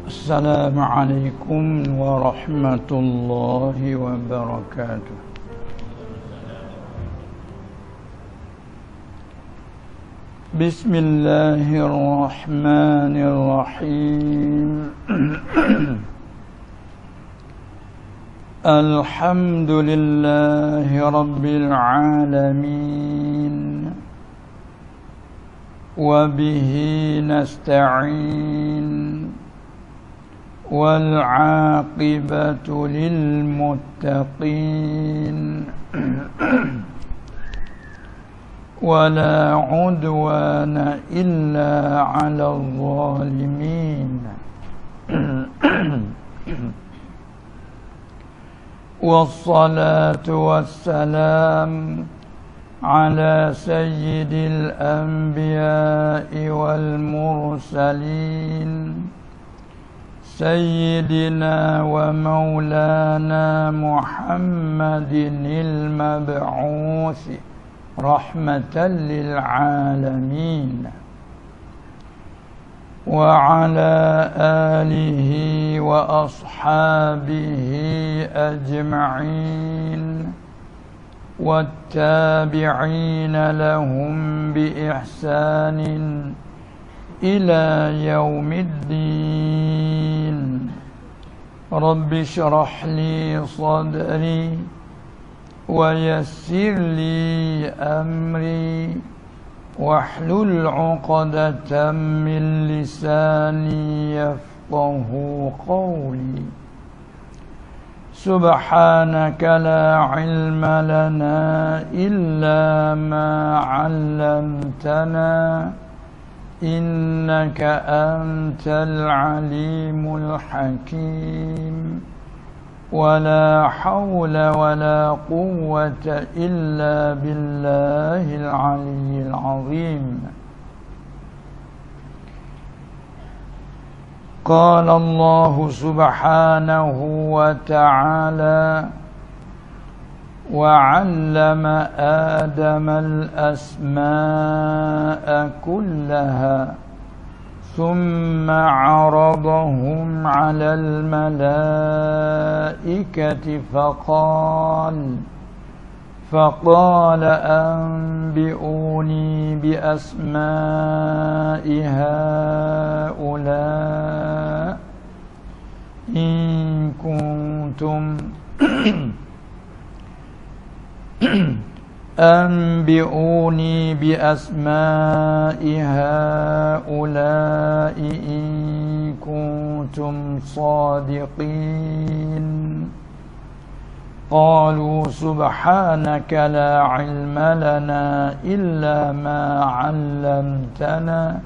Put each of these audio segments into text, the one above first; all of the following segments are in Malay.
Assalamualaikum warahmatullahi wabarakatuh. Bismillahirrahmanirrahim. Alhamdulillahi rabbil alamin. وبه نستعين والعاقبة للمتقين ولا عدوان إلا على الظالمين والصلاة والسلام على سيد الأنبياء والمرسلين سيدنا ومولانا محمد المبعوث رحمة للعالمين وعلى آله وأصحابه أجمعين والتابعين لهم بإحسان إلى يوم الدين. رب اشرح لي صدري ويسر لي أمري واحلل عقدة من لساني يفقه قولي. سبحانك لا علم لنا إلا ما علمتنا إنك أنت العليم الحكيم ولا حول ولا قوة إلا بالله العلي العظيم. قال الله سبحانه وتعالى وعلم آدم الأسماء كلها ثم عرضهم على الملائكة فقال أنبئوني بأسماء هؤلاء إن كنتم أنبئوني بأسماء هؤلاء إن كنتم صادقين. قالوا سبحانك لا علم لنا إلا ما علمتنا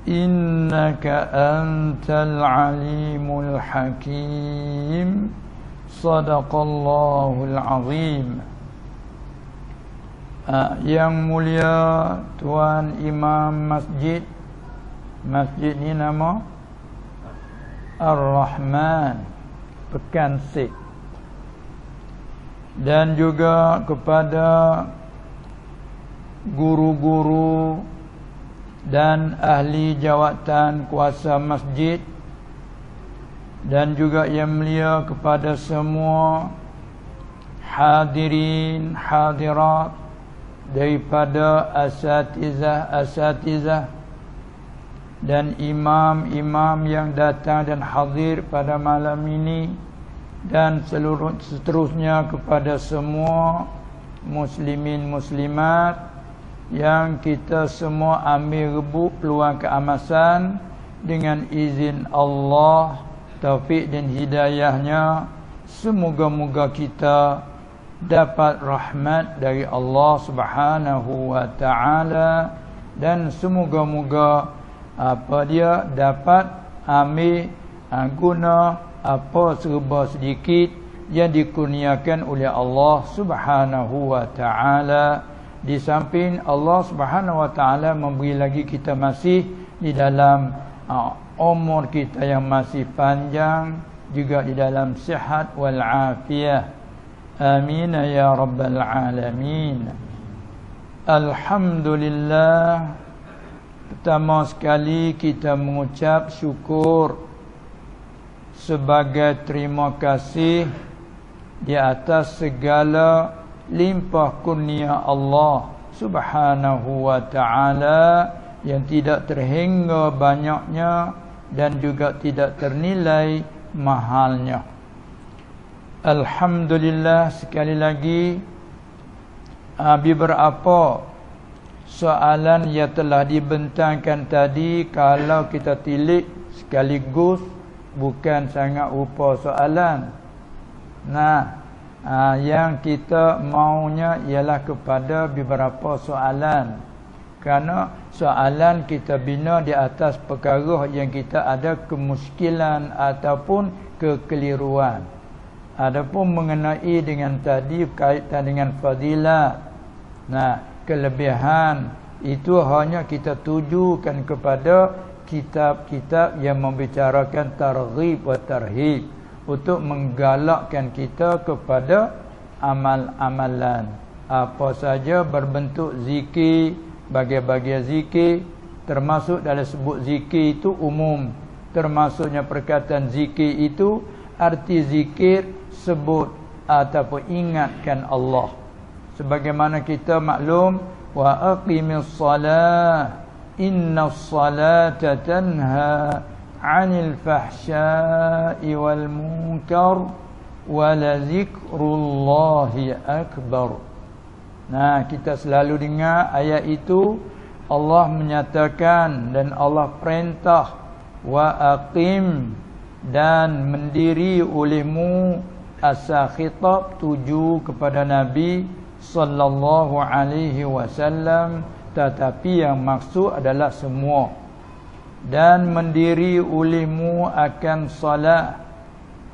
إنك أنت العليم الحكيم. صدق الله العظيم. Yang mulia Tuan Imam Masjid ni nama Ar-Rahman Pekansik, dan juga kepada guru-guru dan ahli jawatan kuasa masjid, dan juga yang mulia kepada semua hadirin hadirat daripada asatizah dan imam-imam yang datang dan hadir pada malam ini, dan seterusnya kepada semua muslimin muslimat yang kita semua ambil rebut peluang keamasan dengan izin Allah, taufik dan hidayahnya. Semoga-moga kita dapat rahmat dari Allah Subhanahu wa taala, dan semoga-moga dia dapat ambil guna apa serba sedikit yang dikurniakan oleh Allah Subhanahu wa taala. Di samping Allah Subhanahu wa taala memberi lagi kita masih di dalam umur kita yang masih panjang, juga di dalam sihat wal afiyah. Amin ya rabbal alamin. Alhamdulillah Pertama sekali kita mengucap syukur sebagai terima kasih di atas segala limpah kurnia Allah Subhanahu wa ta'ala yang tidak terhingga banyaknya dan juga tidak ternilai mahalnya. Alhamdulillah, sekali lagi beberapa soalan yang telah dibentangkan tadi, kalau kita tilik sekaligus bukan sangat rupa soalan. Yang kita maunya ialah kepada beberapa soalan, kerana soalan kita bina di atas perkara yang kita ada kemuskilan ataupun kekeliruan. Adapun mengenai dengan tadi berkaitan dengan fadilat, kelebihan itu hanya kita tujukan kepada kitab-kitab yang membicarakan targhib wa tarhib, untuk menggalakkan kita kepada amal-amalan apa saja berbentuk zikir, bagai-bagai zikir, termasuk dalam sebut zikir itu umum, termasuknya perkataan zikir itu arti zikir sebut ataupun ingatkan Allah. Sebagaimana kita maklum, wa aqimis salah innas salata tanha 'anil fahsya'i wal munkar wa la zikrullahi akbar. Kita selalu dengar ayat itu. Allah menyatakan dan Allah perintah wa aqim, dan mendiri olehmu. Asal khitab tuju kepada Nabi sallallahu alaihi wasallam, tetapi yang maksud adalah semua. Dan mendiri olehmu akan salat.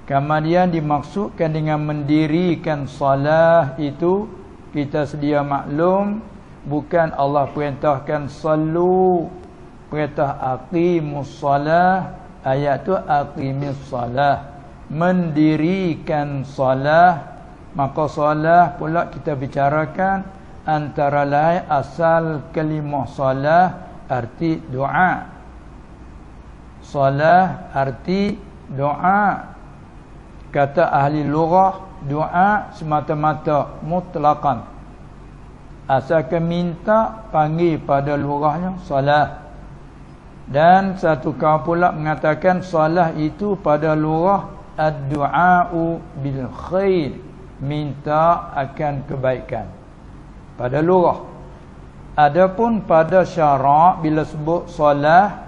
Kemudian dimaksudkan dengan mendirikan salat itu, kita sedia maklum, bukan Allah perintahkan salu, perintah aqimus salah. Ayat tu aqimis salah, mendirikan salah. Maka salah pula kita bicarakan antara lain asal kalimah salah arti doa. Salah arti doa. Kata ahli lughah, doa semata-mata mutlaqan, asalkan minta panggil pada lughahnya salah. Dan satu kaum pula mengatakan salah itu pada lughah ad-du'a'u bil khair, minta akan kebaikan pada lughah. Adapun pada syarak, bila sebut salah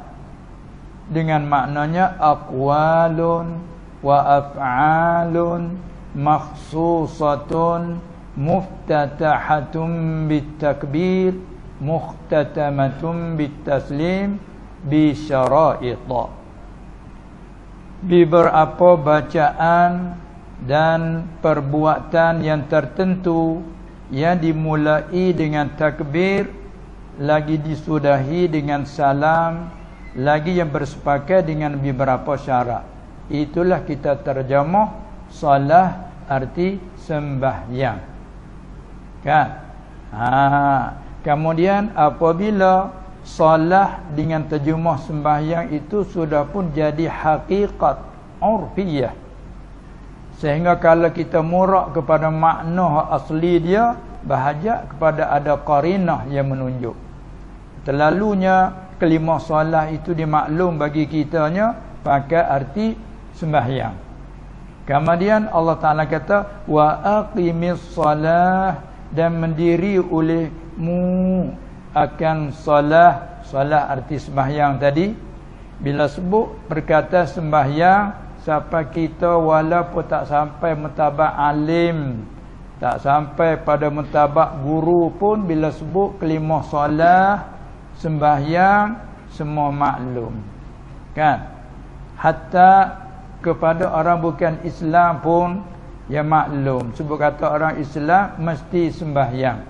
dengan maknanya aqwalun wa af'alun makhsusatun muftatahatun bitakbir mukhtatamatun bitaslim bisyara'ita, beberapa bacaan dan perbuatan yang tertentu yang dimulai dengan takbir, lagi disudahi dengan salam, lagi yang bersepakat dengan beberapa syarat. Itulah kita terjemah salah arti sembahyang, kan? Kemudian apabila salah dengan terjemah sembahyang itu sudah pun jadi hakikat urfiyah, sehingga kalau kita murak kepada makna asli dia, bahajak kepada ada qarinah yang menunjuk. Terlalunya kalimah salah itu dimaklum bagi kitanya pakai arti sembahyang. Kemudian Allah Ta'ala kata wa aqimis salah, dan mendiri olehmu akan salah. Salah arti sembahyang tadi. Bila sebut berkata sembahyang, siapa kita walaupun tak sampai mentabak alim, tak sampai pada mentabak guru pun, bila sebut kalimah salah, sembahyang, semua maklum, kan? Hatta kepada orang bukan Islam pun yang maklum. Sebut kata orang Islam mesti sembahyang,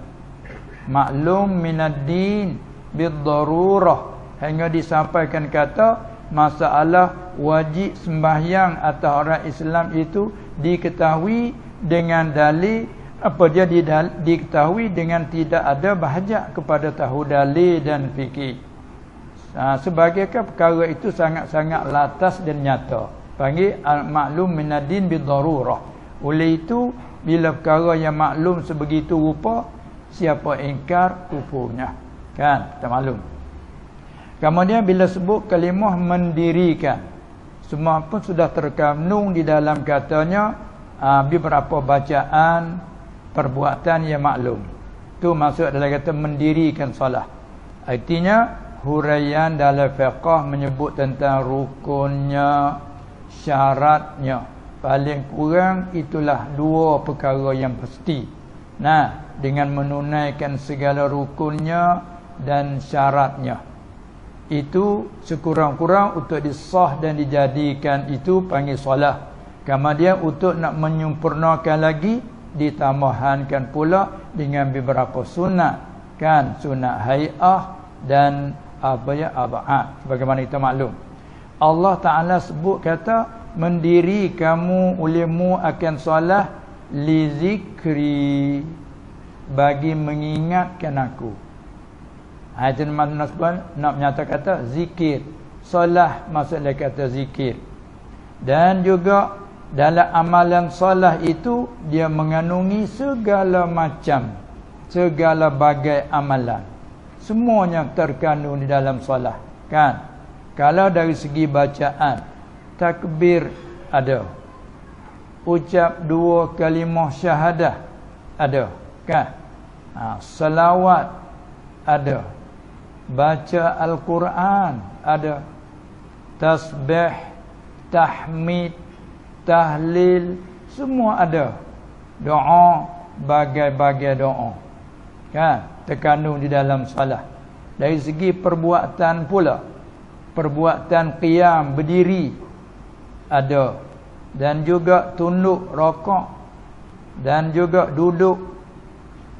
maklum minad din bid-darurah, hingga disampaikan kata masalah wajib sembahyang atas orang Islam itu diketahui dengan dalil apa dia diketahui dengan tidak ada bahajak kepada tahu dalil dan fikih. Sebagai perkara itu sangat-sangat latas dan nyata. Panggil maklum minadin bidarurah. Oleh itu bila perkara yang maklum sebegitu rupa, siapa ingkar kufurnya. Kan? Kita maklum. Kemudian bila sebut kalimah mendirikan, semua pun sudah terkandung di dalam katanya beberapa bacaan perbuatan yang maklum. Itu maksud dalam kata mendirikan solat. Artinya huraian dalam fiqh menyebut tentang rukunnya, syaratnya. Paling kurang itulah dua perkara yang pasti. Nah, dengan menunaikan segala rukunnya dan syaratnya, itu sekurang-kurang untuk disah dan dijadikan itu panggil solat. Kemudian untuk nak menyempurnakan lagi, ditambahkan pula dengan beberapa sunat, kan, sunat hai'ah dan ab'ad. Bagaimana kita maklum, Allah Ta'ala sebut kata mendiri kamu ulimu akan solat li zikri, bagi mengingatkan aku. Itu nak menyatakan kata zikir. Solat maksudnya kata zikir. Dan juga dalam amalan solat itu dia mengandungi segala macam, segala bagai amalan. Semuanya terkandung di dalam solat, kan? Kalau dari segi bacaan, takbir ada, ucap dua kalimah syahadah ada, kan? Salawat ada, baca Al-Quran ada, tasbih, tahmid, tahlil, semua ada. Doa, bagai-bagai doa, kan, terkandung di dalam salat. Dari segi perbuatan pula, perbuatan qiyam, berdiri ada, dan juga tunduk rakaat, dan juga duduk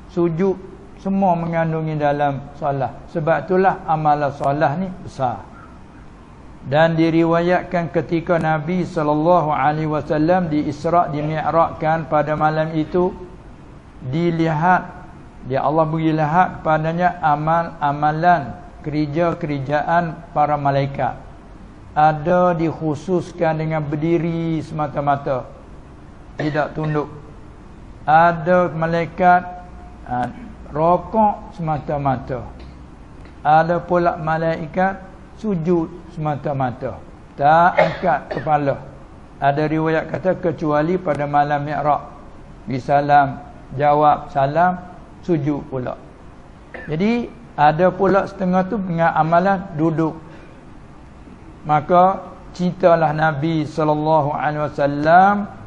sujud, semua mengandungi dalam solat. Sebab itulah amalan solat ni besar. Dan diriwayatkan ketika Nabi SAW di Isra' di Mi'rajkan pada malam itu, dilihat, dia Allah beri lihat kepadanya amalan kerja-kerjaan para malaikat. Ada dikhususkan dengan berdiri semata-mata, tidak tunduk. Ada malaikat rokok semata-mata. Ada pula malaikat sujud semata-mata, tak angkat kepala. Ada riwayat kata kecuali pada malam Mi'raj, bisalam, jawab salam, sujud pula. Jadi ada pula setengah tu dengan amalan duduk. Maka cintalah Nabi SAW,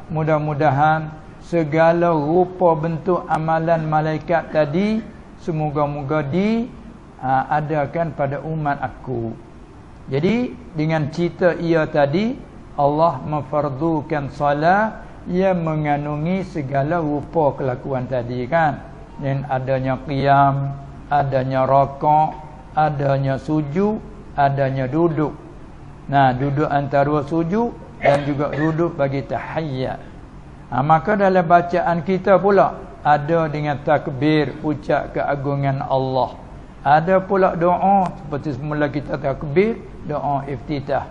mudah-mudahan segala rupa bentuk amalan malaikat tadi semoga-moga diadakan pada umat aku. Jadi dengan cita ia tadi, Allah memfardukan salat yang mengandungi segala rupa kelakuan tadi, kan. Dan adanya qiyam, adanya rakaat, adanya sujud, adanya duduk. Nah, duduk antara sujud dan juga duduk bagi tahiyyat. Maka dalam bacaan kita pula ada dengan takbir, ucap keagungan Allah. Ada pula doa seperti semula kita takbir, doa iftitah.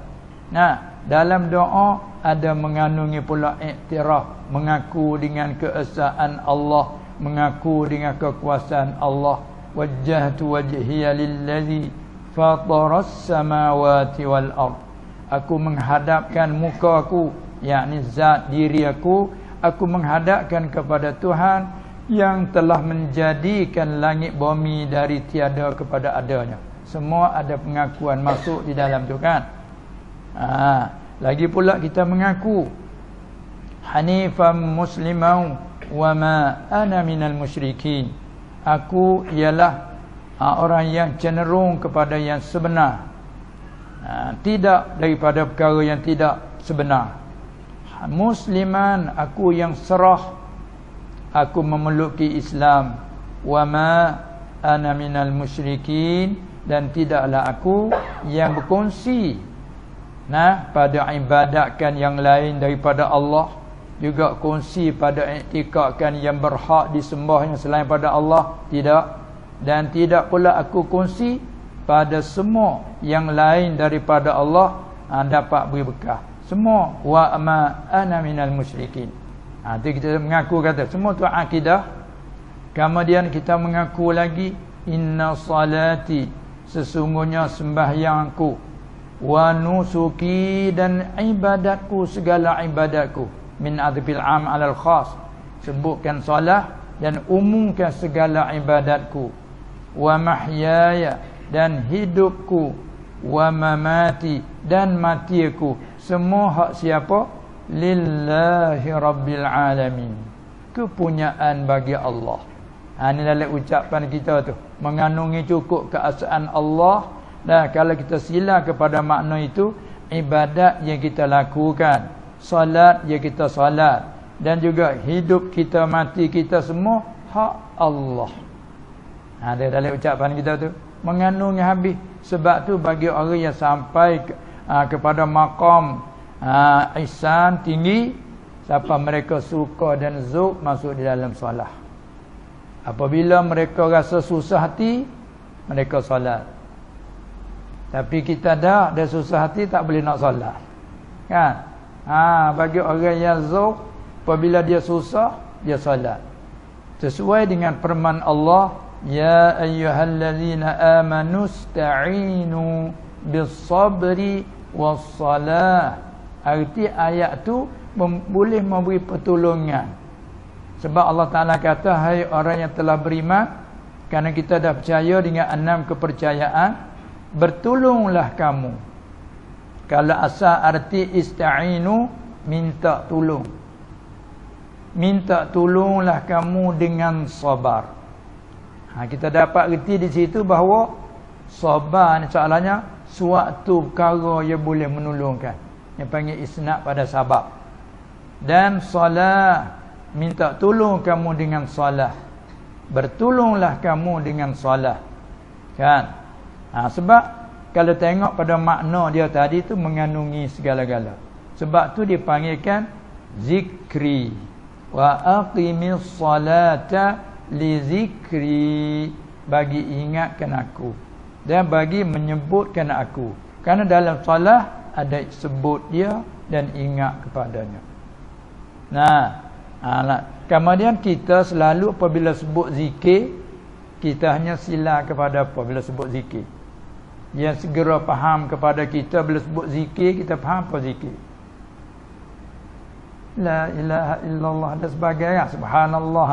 Nah, dalam doa ada mengandungi pula iktiraf, mengaku dengan keesaan Allah, mengaku dengan kekuasaan Allah. Wajjahtu wajhiya lillazi fataras samawati wal ard. Aku menghadapkan muka aku, yakni zat diri aku menghadapkan kepada Tuhan yang telah menjadikan langit bumi dari tiada kepada adanya. Semua ada pengakuan masuk di dalam tu, kan. Lagi pula kita mengaku hanifan muslimau wa ma ana minal musyrikin. Aku ialah orang yang cenderung kepada yang sebenar, tidak daripada perkara yang tidak sebenar. Musliman, aku yang serah, aku memeluki Islam. Wa ma ana minal musyrikin, dan tidaklah aku yang berkongsi pada ibadatkan yang lain daripada Allah, juga kongsi pada iktikadkan yang berhak disembah yang selain pada Allah, tidak. Dan tidak pula aku kongsi pada semua yang lain daripada Allah dapat beri bekah. Semua wa ma ana minal musyrikin. Itu kita mengaku kata semua tu akidah. Kemudian kita mengaku lagi inna salati, sesungguhnya sembahyangku, wa nusuki, dan ibadatku, segala ibadatku, min adbil am alal khas, sebutkan solat dan umumkan segala ibadatku, wa mahyaya, dan hidupku, wa mamati, dan matiku, semua hak siapa? Lillahi rabbil alamin, kepunyaan bagi Allah. Ini dalam ucapan kita tu mengandungi cukup keesaan Allah. Dan kalau kita sila kepada makna itu, ibadat yang kita lakukan, salat yang kita salat, dan juga hidup kita, mati kita, semua hak Allah. Ada dalam ucapan kita tu mengandungi habis. Sebab tu bagi orang yang sampai kepada maqam ihsan tinggi, siapa mereka suka dan zuk masuk di dalam solat. Apabila mereka rasa susah hati, mereka solat. Tapi kita dah susah hati, tak boleh nak solat, kan? Bagi orang yang zuk, apabila dia susah, dia solat. Sesuai dengan firman Allah, ya ayyuhallazina amanu ista'inu bis-sabri was-salah. Arti ayat tu boleh memberi pertolongan. Sebab Allah Ta'ala kata, hai orang yang telah beriman, kerana kita dah percaya dengan 6 kepercayaan, bertolonglah kamu. Kalau asal arti ista'inu, minta tolong. Minta tolonglah kamu dengan sabar. Kita dapat reti di situ bahawa sabar ni soalannya suatu perkara yang boleh menolongkan, yang panggil isnad pada sabab. Dan salat, minta tolong kamu dengan salat, bertolonglah kamu dengan salat, kan? Sebab kalau tengok pada makna dia tadi tu mengandungi segala-gala. Sebab tu dipanggilkan zikri, wa aqimis salata li zikri, bagi ingatkan aku dan bagi menyebutkan aku. Kerana dalam salat ada sebut dia dan ingat kepadanya. Kemudian kita selalu apabila sebut zikir, kita hanya sila kepada apa bila sebut zikir. Yang segera faham kepada kita bila sebut zikir, kita faham apa zikir. La ilaha illallah dan sebagainya, subhanallah,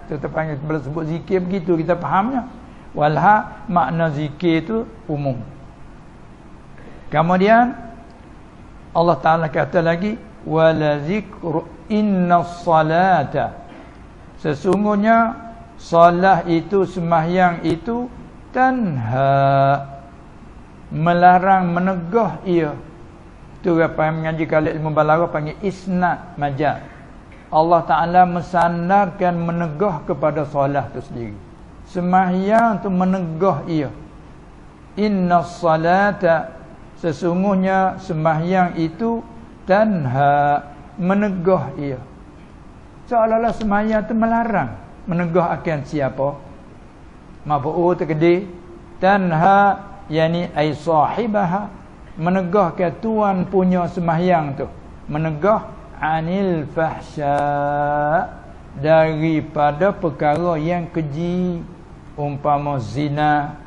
kita panggil bila sebut zikir begitu kita fahamnya. Walha makna zikir itu umum. Kemudian Allah Ta'ala kata lagi, wala zikru innas salata, sesungguhnya salat itu, sembahyang itu, tanha, melarang, menegah ia. Itu apa yang mengaji kalau ilmu balaghah panggil isnad majaz. Allah Ta'ala mensandarkan, menegah kepada salat itu sendiri. Sembahyang itu menegah ia. Innas salata, sesungguhnya sembahyang itu, tanha, menegah ia. Seolah-olah sembahyang itu melarang, menegah akan siapa? Maf'ul terkedi, tanha yani ai sahibaha, menegah ke tuan punya sembahyang tu, menegah anil fahsya, daripada perkara yang keji, umpama zina,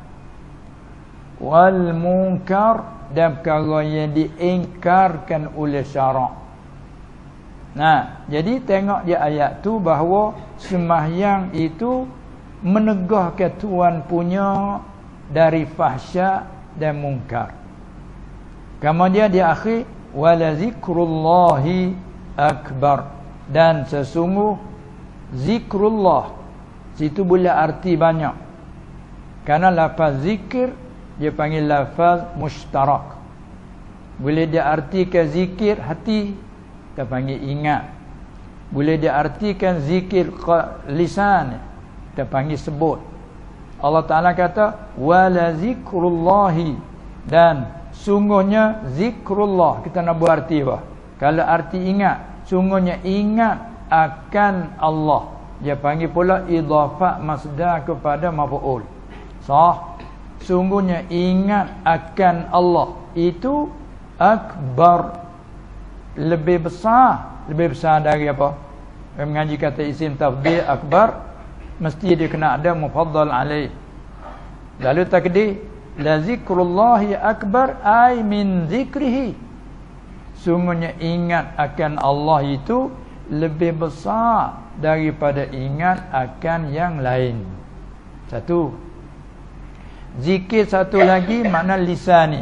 wal munkar, dan perkara yang diingkarkan oleh syarak. Jadi tengok dia ayat tu bahawa sembahyang itu menegah ke tuan punya dari fahsya dan munkar. Kemudian di akhir, wala zikrullahi akbar, dan sesungguh zikrullah, situ boleh arti banyak. Karena lafaz zikir dia panggil lafaz mushtarak. Boleh diartikan zikir hati, kita panggil ingat. Boleh diartikan zikir lisan, kita panggil sebut. Allah Ta'ala kata wala zikrullahi, dan sungguhnya zikrullah, kita nak buat arti apa? Kalau arti ingat, sungguhnya ingat akan Allah, dia panggil pula idhafah masdar kepada maf'ul. Sah. sungguhnya ingat akan Allah itu akbar, lebih besar dari apa? Mengaji kata isim tafdhil akbar, mesti dia kena ada mufaddal alaih. Lalu takdir la zikrullahi akbar ay min zikrihi, sungguhnya ingat akan Allah itu lebih besar daripada ingat akan yang lain. Satu. Zikir satu lagi makna lisani,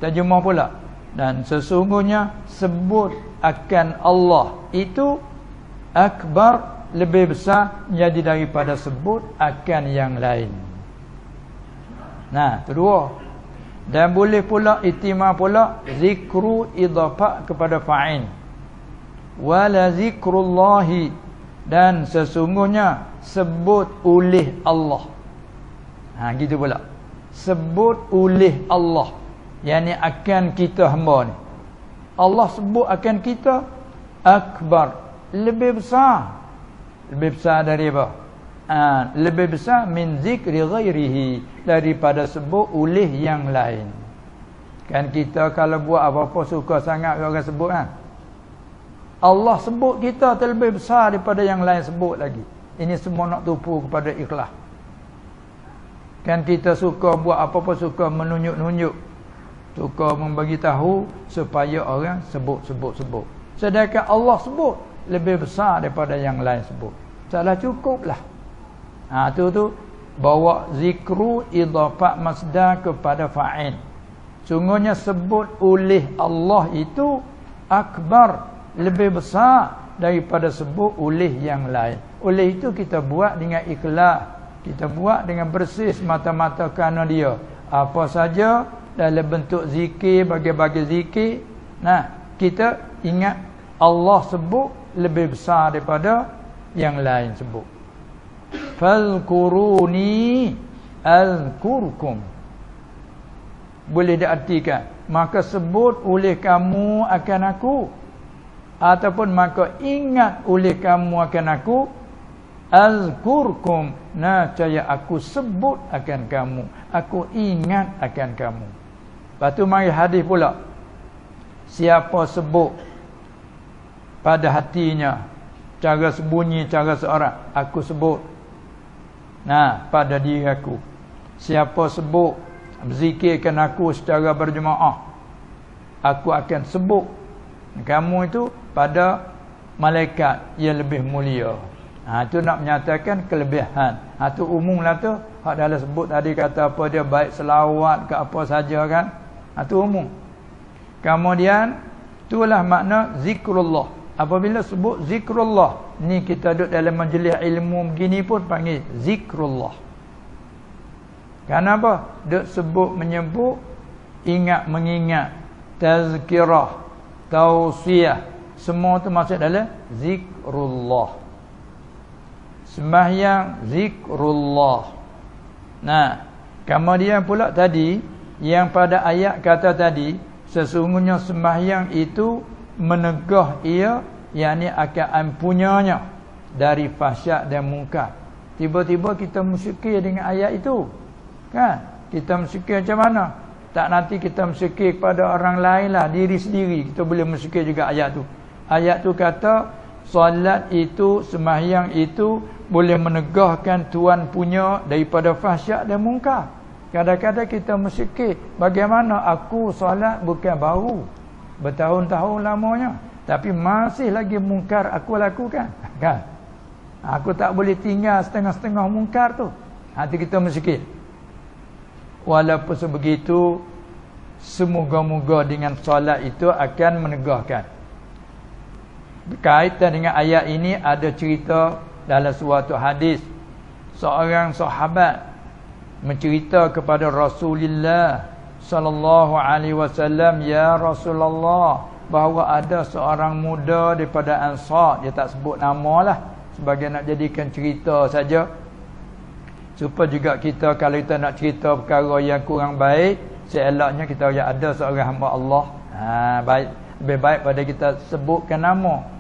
terjemah pula. Dan sesungguhnya sebut akan Allah itu akbar, lebih besar jadi daripada sebut akan yang lain. Nah, kedua. Dan boleh pula itimam pula zikru idafah kepada fa'il. Wala zikrullahi, dan sesungguhnya sebut oleh Allah. Gitu pula. Sebut oleh Allah, yakni akan kita hamba ni. Allah sebut akan kita akbar, lebih besar. Lebih besar dari apa? Lebih besar min zikri ghairihi, daripada sebut oleh yang lain. Kan kita kalau buat apa-apa suka sangat orang sebut kan. Allah sebut kita terlebih besar daripada yang lain sebut lagi. Ini semua nak tupu kepada ikhlas. Kan kita suka buat apa-apa suka menunjuk-nunjuk, suka membagi tahu supaya orang sebut. Sedangkan Allah sebut lebih besar daripada yang lain sebut. Salah cukuplah. Tu bawa zikru idafah masdar kepada fa'il. Sungguhnya sebut oleh Allah itu akbar, lebih besar daripada sebut oleh yang lain. Oleh itu kita buat dengan ikhlas, kita buat dengan bersih semata-mata kerana dia. Apa saja dalam bentuk zikir, bagi-bagi zikir, kita ingat Allah sebut lebih besar daripada yang lain sebut. Fadhkuruni azkurkum, boleh diartikan maka sebut oleh kamu akan aku, ataupun maka ingat oleh kamu akan aku. Azkurkum, caya aku sebut akan kamu, aku ingat akan kamu. Lepas tu mari hadis pula, siapa sebut pada hatinya, cara sembunyi, cara seorang, aku sebut pada diri aku. Siapa sebut berzikirkan aku secara berjemaah, aku akan sebut kamu itu pada malaikat yang lebih mulia. Itu nak menyatakan kelebihan. Itu umum lah tu. Hak dalam sebut tadi kata apa dia, baik selawat ke apa saja kan. Itu umum. Kemudian itulah makna zikrullah. Apabila sebut zikrullah, ni kita duduk dalam majlis ilmu begini pun panggil zikrullah. Kenapa? Duduk sebut menyebut, ingat mengingat, tazkirah, tausiah, semua tu masuk dalam zikrullah. Sembahyang zikrullah. Kemudian pula tadi yang pada ayat kata tadi, sesungguhnya sembahyang itu menegah ia, yakni akan ampunyanya dari fahsyat dan munkar. Tiba-tiba kita mensyukir dengan ayat itu kan? Kita mensyukir macam mana? Tak nanti kita mensyukir kepada orang lain lah, diri sendiri kita boleh mensyukir juga ayat tu. Ayat tu kata solat itu, sembahyang itu boleh menegahkan Tuhan punya daripada fahsyat dan munkar. Kadang-kadang kita mensyukir, bagaimana aku solat bukan baru, bertahun-tahun lamanya, tapi masih lagi mungkar aku lakukan kan? Aku tak boleh tinggal setengah-setengah mungkar tu. Hati kita mensyukir. Walaupun sebegitu, semoga-moga dengan solat itu akan menegahkan. Berkaitan dengan ayat ini ada cerita dalam suatu hadis, seorang sahabat mencerita kepada Rasulullah sallallahu alaihi wasallam, ya Rasulullah, bahawa ada seorang muda daripada Ansar, dia tak sebut nama lah sebagai nak jadikan cerita saja, supaya juga kita kalau kita nak cerita perkara yang kurang baik, seelaknya kita ya ada seorang hamba Allah, baik, lebih baik pada kita sebutkan nama.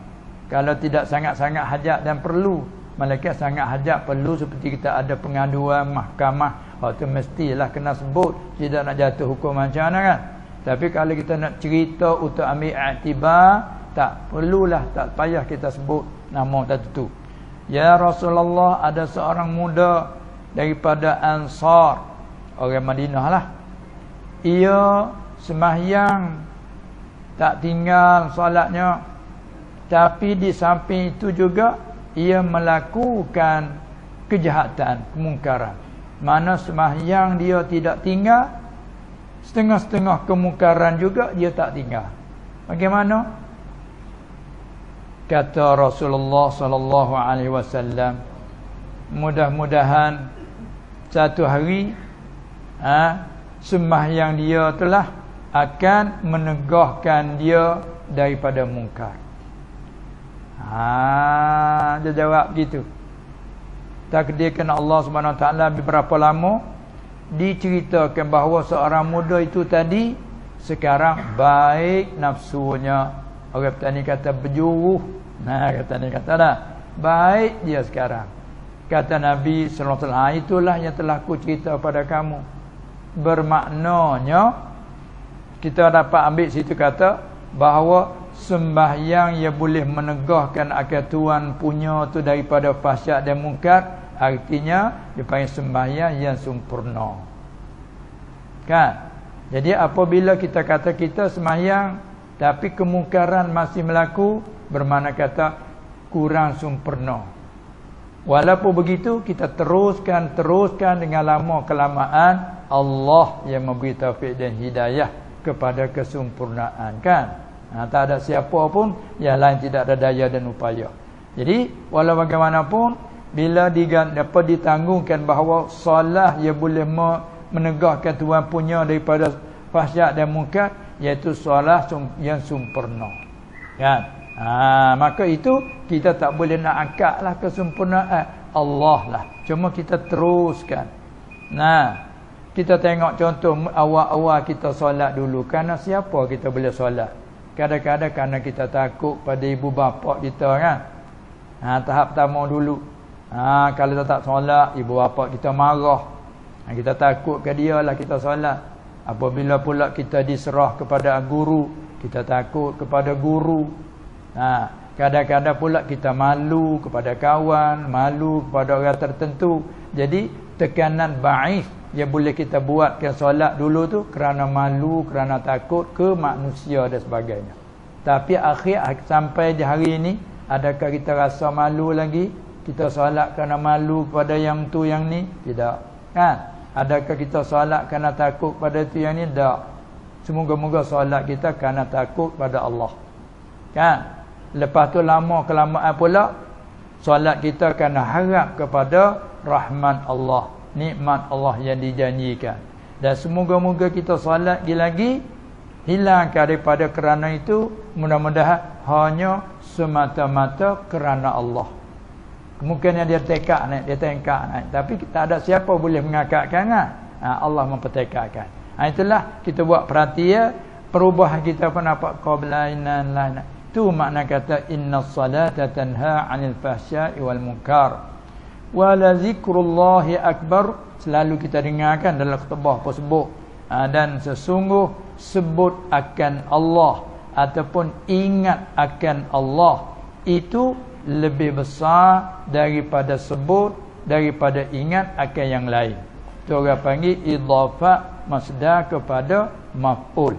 Kalau tidak sangat-sangat hajat dan perlu, malaikat sangat hajat perlu seperti kita ada pengaduan mahkamah, tu mestilah kena sebut, tidak nak jatuh hukum macam mana kan. Tapi kalau kita nak cerita untuk ambil iktibar, tak perlulah, tak payah kita sebut nama tertentu. Ya Rasulullah, ada seorang muda daripada Ansar, orang Madinah lah. Ia sembahyang tak tinggal solatnya, tapi di samping itu juga ia melakukan kejahatan, kemungkaran. Mana sembahyang dia tidak tinggal, setengah-setengah kemungkaran juga dia tak tinggal. Bagaimana? Kata Rasulullah sallallahu alaihi wasallam, mudah-mudahan satu hari sembahyang dia telah akan menegahkan dia daripada mungkar. Dia jawab gitu. Takdirkan Allah Subhanahu Wa Taala beberapa lama diceritakan bahawa seorang muda itu tadi sekarang baik nafsunya. Orang petani kata berjuruh. Kata ni kata dah baik dia sekarang. Kata Nabi sallallahu alaihi wasallam, itulah yang telah aku cerita pada kamu. Bermaknanya kita dapat ambil situ kata bahawa sembahyang yang boleh menegahkan akan Tuhan punya tu daripada fahsyat dan mungkar, artinya dia panggil sembahyang yang sempurna. Kan? Jadi apabila kita kata kita sembahyang tapi kemungkaran masih berlaku, bermakna kata kurang sempurna. Walaupun begitu, kita teruskan dengan lama kelamaan Allah yang memberi taufik dan hidayah kepada kesempurnaan, kan? Tak ada siapa pun yang lain tidak ada daya dan upaya. Jadi walau bagaimanapun, bila ditanggungkan bahawa solat ia boleh menegahkan Tuhan punya daripada fahsyat dan mungkar, iaitu solat yang sempurna, kan? Maka itu kita tak boleh nak angkatlah kesempurnaan Allah lah, cuma kita teruskan. Kita tengok contoh awal-awal kita solat dulu, kerana siapa kita boleh solat? Kadang-kadang kerana kita takut pada ibu bapa kita, kan? Tahap pertama dulu, kalau kita tak solat, ibu bapa kita marah, kita takut ke dia lah kita solat. Apabila pula kita diserah kepada guru, kita takut kepada guru. Kadang-kadang pula kita malu kepada kawan, malu kepada orang tertentu. Jadi tekanan ba'is yang boleh kita buatkan solat dulu tu kerana malu, kerana takut ke manusia dan sebagainya. Tapi akhir sampai di hari ini, adakah kita rasa malu lagi? Kita solat kerana malu kepada yang tu yang ni? Tidak, kan? Adakah kita solat kerana takut pada tu yang ni? Tak. Semoga-moga solat kita kerana takut pada Allah, kan? Lepas tu lama kelamaan pula solat kita kerana harap kepada rahmat Allah, nikmat Allah yang dijanjikan. Dan semoga-moga kita solat lagi hilangkan daripada kerana itu, mudah-mudahan hanya semata-mata kerana Allah. Kemungkinan dia tekak naik, dia tengkak naik, tapi tak ada siapa boleh mengangkatkan, Allah mempertekakkan. Itulah kita buat perhatian perubahan kita pendapat qablainan lain. Itu makna kata innas salata tanha 'anil fahsya'i wal munkar wa la zikrullahi akbar. Selalu kita dengarkan dalam khutbah tersebut, dan sesungguh sebut akan Allah ataupun ingat akan Allah itu lebih besar daripada sebut, daripada ingat akan yang lain. Itu orang panggil idhafah masdar kepada maf'ul.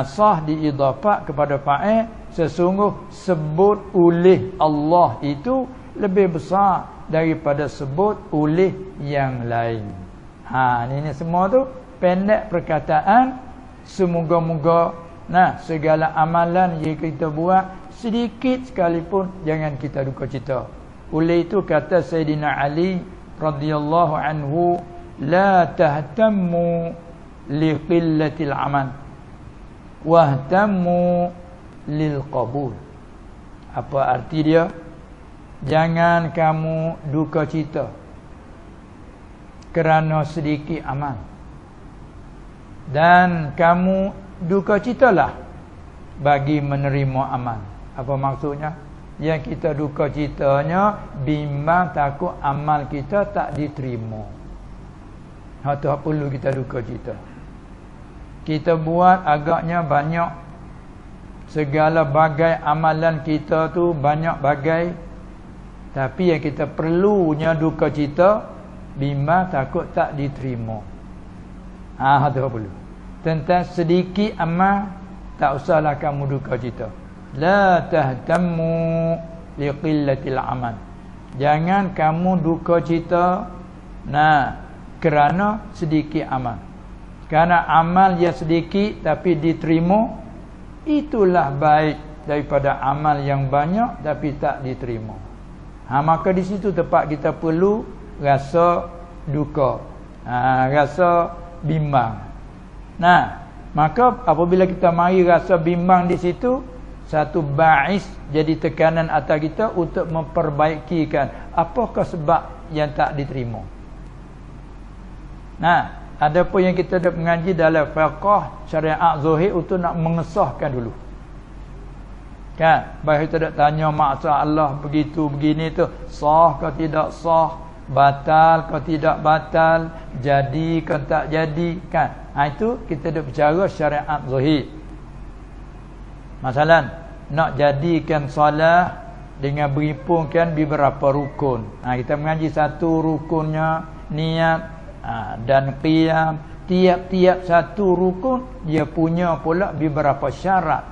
Sah diidhafah kepada fa'il. Sesungguh sebut oleh Allah itu lebih besar daripada sebut oleh yang lain. Ini semua tu pendek perkataan. Semoga-moga segala amalan yang kita buat sedikit sekalipun jangan kita duka cita. Oleh itu kata Sayyidina Ali radhiyallahu anhu, la tahtammu li qillatil amal wahtammu lil qabul. Apa arti dia? Jangan kamu duka cita kerana sedikit amal, dan kamu duka citalah bagi menerima amal. Apa maksudnya? yang kita duka citanya bimbang takut amal kita tak diterima. Itu perlu kita duka cita. Kita buat agaknya banyak, segala bagai amalan kita tu banyak bagai, tapi yang kita perlunya duka cita bimbang takut tak diterima. Itu perlu. Tentang sedikit amal tak usahlah kamu duka cita. La tahtammu liqillatil amal. Jangan kamu duka cita kerana sedikit amal. Kerana amal yang sedikit tapi diterima, itulah baik daripada amal yang banyak tapi tak diterima. Maka di situ tempat kita perlu rasa duka, rasa bimbang. Maka apabila kita mari rasa bimbang di situ, satu ba'is jadi tekanan atas kita untuk memperbaikikan apakah sebab yang tak diterima. Ada pun yang kita dah mengaji dalam fiqh syariat zahir untuk nak mengesahkan dulu. Baik kita dah tanya maksud Allah begitu begini tu, sah ke tidak sah, batal ke tidak batal, jadi ke tak jadi, itu kita dah bicara syariat zahir. Masalah nak jadikan solat dengan berhimpunkan beberapa rukun. Kita mengaji satu rukunnya niat dan qiyam. Tiap-tiap satu rukun dia punya pula beberapa syarat.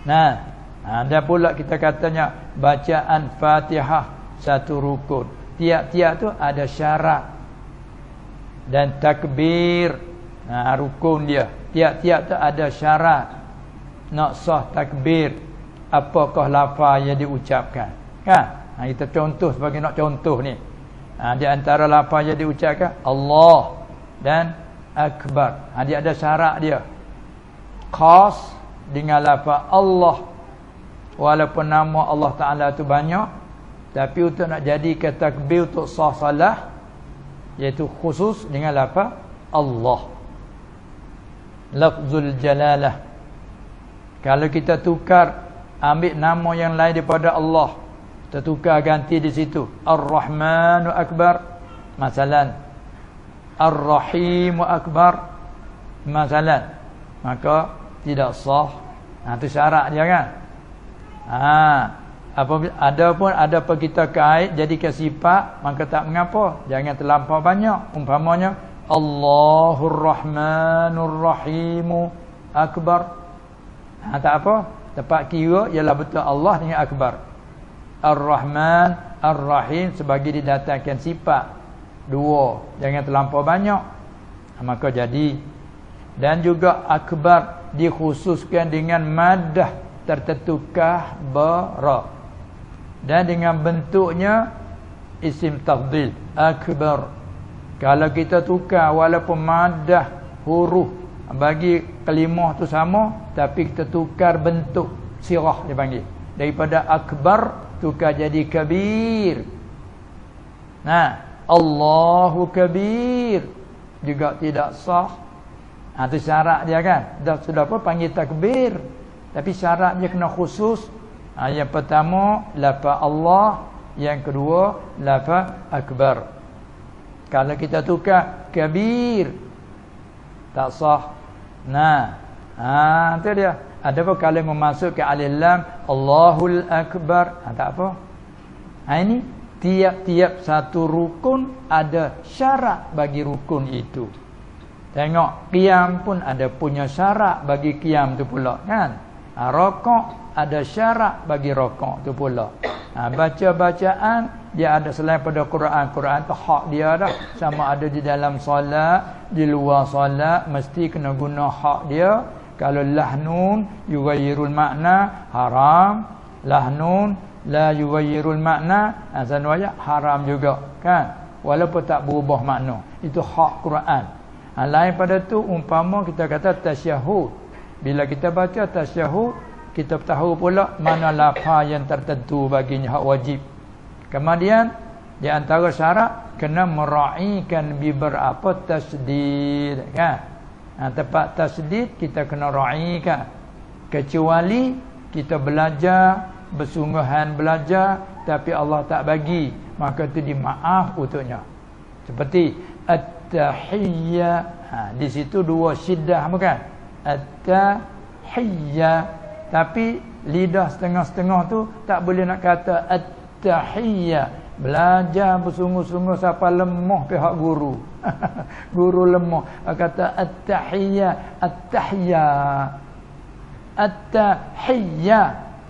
Dan pula kita katanya bacaan Fatihah satu rukun. Tiap-tiap tu ada syarat. Dan takbir rukun dia. Tiap-tiap tu ada syarat. Nak sah takbir, apakah lafaz yang diucapkan? Kita contoh sebagai nak contoh ni. Di antara lafaz yang diucapkan Allah dan Akbar. Dia ada syarat dia. Khas dengan lafaz Allah. Walaupun nama Allah Ta'ala tu banyak, tapi untuk nak jadikan takbir untuk sah salah, iaitu khusus dengan lafaz Allah. Lafzul jalalah. Kalau kita tukar, ambil nama yang lain daripada Allah, kita tukar ganti di situ, Ar-Rahmanu Akbar, masalan, Ar-Rahimu Akbar, masalan, maka tidak sah. Itu syarat dia kan. Ada pun kita kait jadikan sifat, maka tak mengapa. Jangan terlampau banyak. Umpamanya Allahur Rahmanur Rahimu Akbar, tak apa. Tempat kira ialah betul Allah dengan Akbar. Ar-Rahman, Ar-Rahim sebagai didatangkan sifat dua, jangan terlampau banyak, maka jadi. Dan juga Akbar dikhususkan dengan madah tertentu kahbara, dan dengan bentuknya isim tafdhil Akbar. Kalau kita tukar walaupun madah huruf bagi kalimah tu sama, tapi kita tukar bentuk, sirah dipanggil, daripada akbar tukar jadi kabir. Allahu kabir juga tidak sah. Itu syarat dia kan. Sudah apa panggil takbir, tapi syarat dia kena khusus. Yang pertama lafaz Allah, yang kedua lafaz akbar. Kalau kita tukar kabir tak sah. Itu dia. Ada apa kalau memasukkan alif lam Allahul Akbar, tak apa. Ini tiap-tiap satu rukun ada syarat bagi rukun itu. Tengok qiyam pun ada punya syarat bagi qiyam tu pula kan. Rakaat ada syarat bagi rakaat tu pula. Baca-bacaan dia ada selain pada Quran. Quran tu hak dia dah. Sama ada di dalam solat, di luar solat, mesti kena guna hak dia. Kalau lahnun yughayyirul makna haram, lahnun la yughayyirul makna azanwaya haram juga kan. Walaupun tak berubah makna. Itu hak Quran. Lain pada tu umpama kita kata tasyahud. Bila kita baca tasyahud, kita tahu pula mana lafaz yang tertentu baginya hak wajib. Kemudian di antara syarat kena meraihkan beberapa tasdid kan. Tempat tasdid kita kena raihkan. Kecuali kita belajar bersungguhan belajar tapi Allah tak bagi, maka itu dimaaf untuknya. Seperti at-tahiyyah, di situ dua syiddah bukan? At-tahiyyah, tapi lidah setengah-setengah tu tak boleh nak kata at-tahiyyah. Belajar bersungguh-sungguh sampai lemah pihak guru. Guru lemah, kata at-tahiyyah, at-tahiyyah, at-tahiyyah,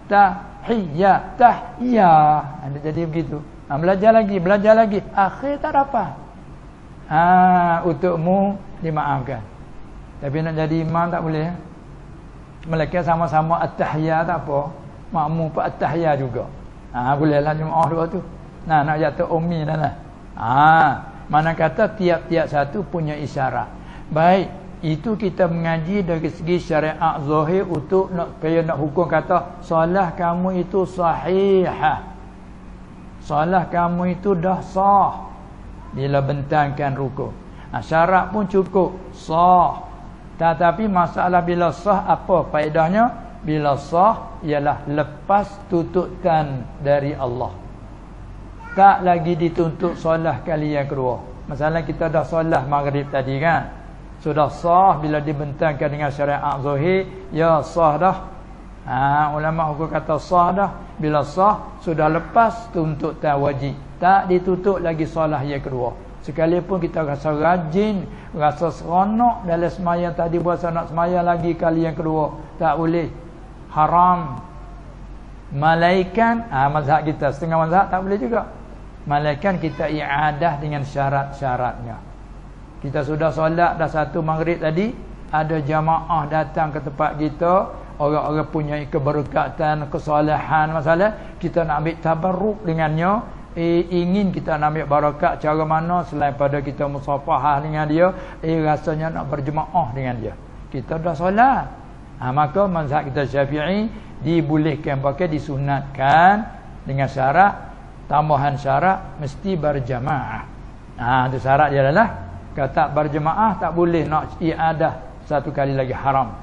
tahiyyah, tahiyyah. Ada jadi begitu. Belajar lagi, akhir tak dapat. Untukmu dimaafkan. Tapi nak jadi imam tak boleh. Mereka sama-sama at-tahiyyah tak apa. Makmum pun at-tahiyyah juga. Bolehlah jemaah dua tu. Nak jatuh ummi dah lah. Mana kata tiap-tiap satu punya isyarat. Baik, itu kita mengaji dari segi syariat zahir untuk nak hukum kata solat kamu itu sahihah. Solat kamu itu dah sah bila bentangkan rukuk. Syarat pun cukup sah. Tetapi masalah bila sah apa faedahnya? Bila sah ialah lepas tuntutan dari Allah. Tak lagi dituntut solat kali yang kedua. Masalah kita dah solat maghrib tadi kan, sudah sah bila dibentangkan dengan syariat zahir, ya sah dah. Ulama hukum kata sah dah. Bila sah sudah lepas tuntutan wajib, tak dituntut lagi solat yang kedua. Sekalipun kita rasa rajin, rasa seronok dalam semayang tadi, berasa nak semayang lagi kali yang kedua, tak boleh. Haram. Malaikan, mazhab kita setengah mazhab tak boleh juga. Malaikan kita i'adah dengan syarat-syaratnya. Kita sudah solat dah satu maghrib tadi, ada jamaah datang ke tempat kita, orang-orang punya keberkatan, kesalahan, masalah kita nak ambil tabarruk dengannya, ingin kita nak ambil barakat cara mana selain pada kita musafahah dengan dia, rasanya nak berjemaah dengan dia. Kita dah solat. Maka mazhab kita Syafi'i dibolehkan, pakai disunatkan dengan syarat, tambahan syarat mesti berjamaah. Itu syarat dia adalah kata berjamaah tak boleh nak iadah satu kali lagi, haram.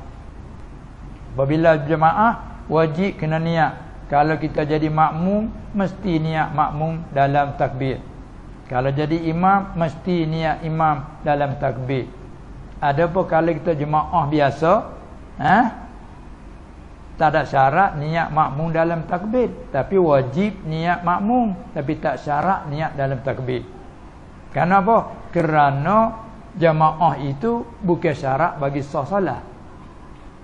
Apabila jemaah wajib kena niat. Kalau kita jadi makmum mesti niat makmum dalam takbir. Kalau jadi imam mesti niat imam dalam takbir. Adapun kalau kita jemaah biasa, tak ada syarat niat makmum dalam takbir, tapi wajib niat makmum, tapi tak syarat niat dalam takbir. Kenapa? Kerana jemaah itu bukan syarat bagi sah solat.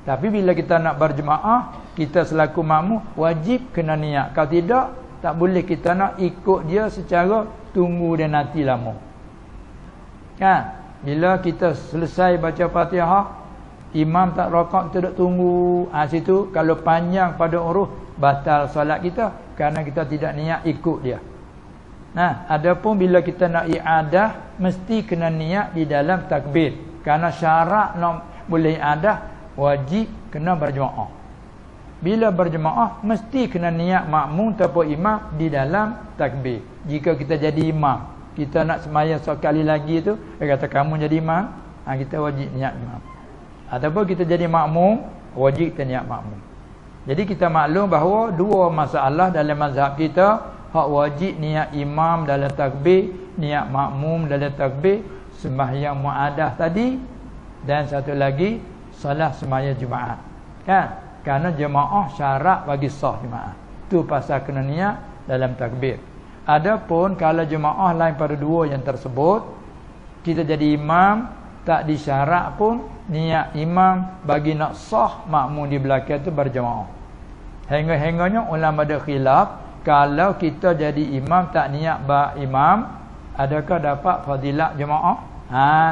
Tapi bila kita nak berjemaah, kita selaku makmum wajib kena niat. Kalau tidak, tak boleh kita nak ikut dia secara tunggu dan nanti lama. Kan? Bila kita selesai baca Fatihah, imam tak rakaat, kita duduk tunggu. Situ kalau panjang pada urus, batal solat kita kerana kita tidak niat ikut dia. Adapun bila kita nak i'adah, mesti kena niat di dalam takbir. Kerana syarat nak boleh i'adah, wajib kena berjemaah. Bila berjemaah mesti kena niat makmum ataupun imam di dalam takbir. Jika kita jadi imam, kita nak sembahyang sekali lagi tu, dia kata kamu jadi imam, kita wajib niat imam. Ataupun kita jadi makmum, wajib kita niat makmum. Jadi kita maklum bahawa dua masalah dalam mazhab kita, hak wajib niat imam dalam takbir, niat makmum dalam takbir, sembahyang muadah tadi, dan satu lagi solat sembahyang Jumaat. Kan? Kerana jemaah syarat bagi sah Jumaat. Tu pasal kena niat dalam takbir. Adapun kalau jemaah lain pada dua yang tersebut, kita jadi imam, tak disyarat pun niat imam bagi nak sah makmum di belakang tu berjemaah. Hingga-hingganya ulama ada khilaf, kalau kita jadi imam tak niat imam, adakah dapat fadilat jemaah?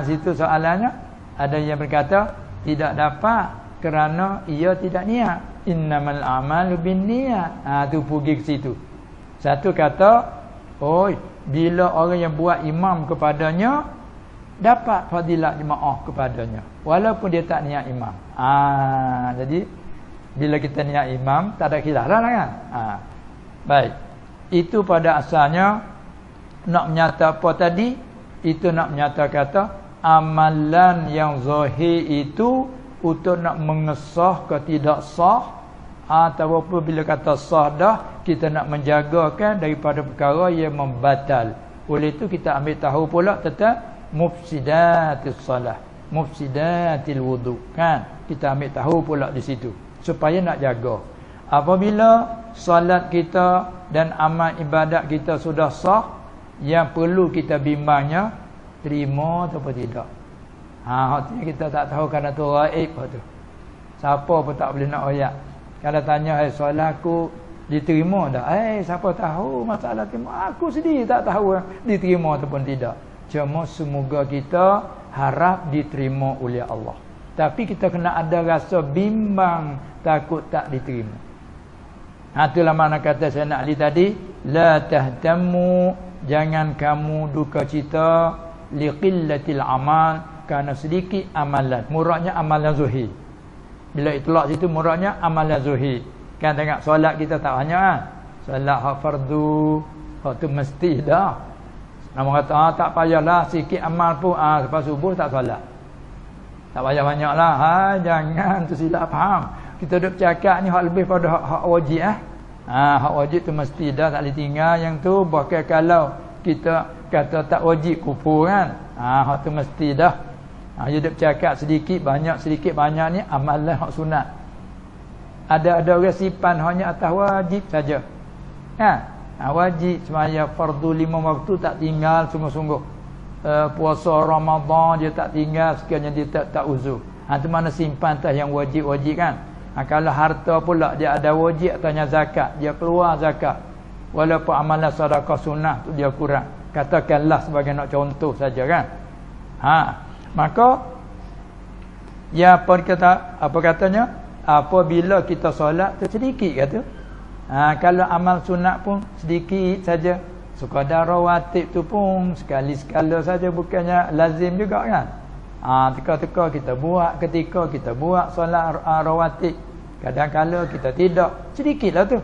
Situ soalannya. Ada yang berkata tidak dapat kerana ia tidak niat. Innamal a'malu binniyat. Tu pergi ke situ. Satu kata, bila orang yang buat imam kepadanya, dapat fadilat jemaah kepadanya walaupun dia tak niat imam. Jadi bila kita niat imam tak ada khilaf lah kan. Baik, itu pada asalnya nak menyata apa tadi? Itu nak menyata kata amalan yang zahir itu untuk nak mengesah ke tidak sah, Ataupun bila kata sah dah, kita nak menjagakan daripada perkara yang membatal. Oleh itu kita ambil tahu pula tentang mufsidatis salah, mufsidatil wudu, kan? Kita ambil tahu pula di situ supaya nak jaga. Apabila solat kita dan amal ibadat kita sudah sah, yang perlu kita bimbangnya terima atau tidak. Artinya kita tak tahu kerana tu raib tu. Siapa pun tak boleh nak royak. Kalau tanya, solat aku diterima dah? Siapa tahu masalah terima? Aku sendiri tak tahu diterima ataupun tidak. Cuma semoga kita harap diterima oleh Allah. Tapi kita kena ada rasa bimbang, takut tak diterima. Itulah makna kata Sayyidina Ali tadi, la tahtammu, jangan kamu duka cita liqillatil amal, kerana sedikit amalan. Muradnya amalan zuhir. Bila itlaq situ muradnya amalan zuhir. Kan tengok solat kita tak banyak kan? Solat hak fardu, hak tu mesti dah. Nama kata tak payahlah sikit amal pun lepas subuh tak solat. Tak payah banyaklah. Jangan tu silap faham. Kita duk cakap ni hak lebih pada hak wajib hak wajib tu mesti dah, tak boleh tinggal yang tu. Bahkan kalau kita kata tak wajib kufur kan. Hak tu mesti dah. Dia duk cakap sedikit banyak ni amalan hak sunat. Ada orang simpan hanya atas wajib saja. Wajib semaya fardu 5 waktu tak tinggal sungguh-sungguh. Puasa Ramadan dia tak tinggal sekiranya dia tak uzur. Tu mana simpan atas yang wajib-wajib kan. Kalau harta pula dia ada wajib atanya zakat, dia keluar zakat. Walaupun amalan sedekah sunnah tu dia kurang. Katakanlah sebagai nak contoh saja kan. Maka ya apa katanya? Apabila kita solat tu sedikit kata. Kalau amal sunat pun sedikit saja. Sekadar rawatib tu pun sekali-sekala saja, bukannya lazim juga kan. Teka-teka kita buat ketika kita buat solat rawatib. Kadang-kala kita tidak, sedikitlah tu.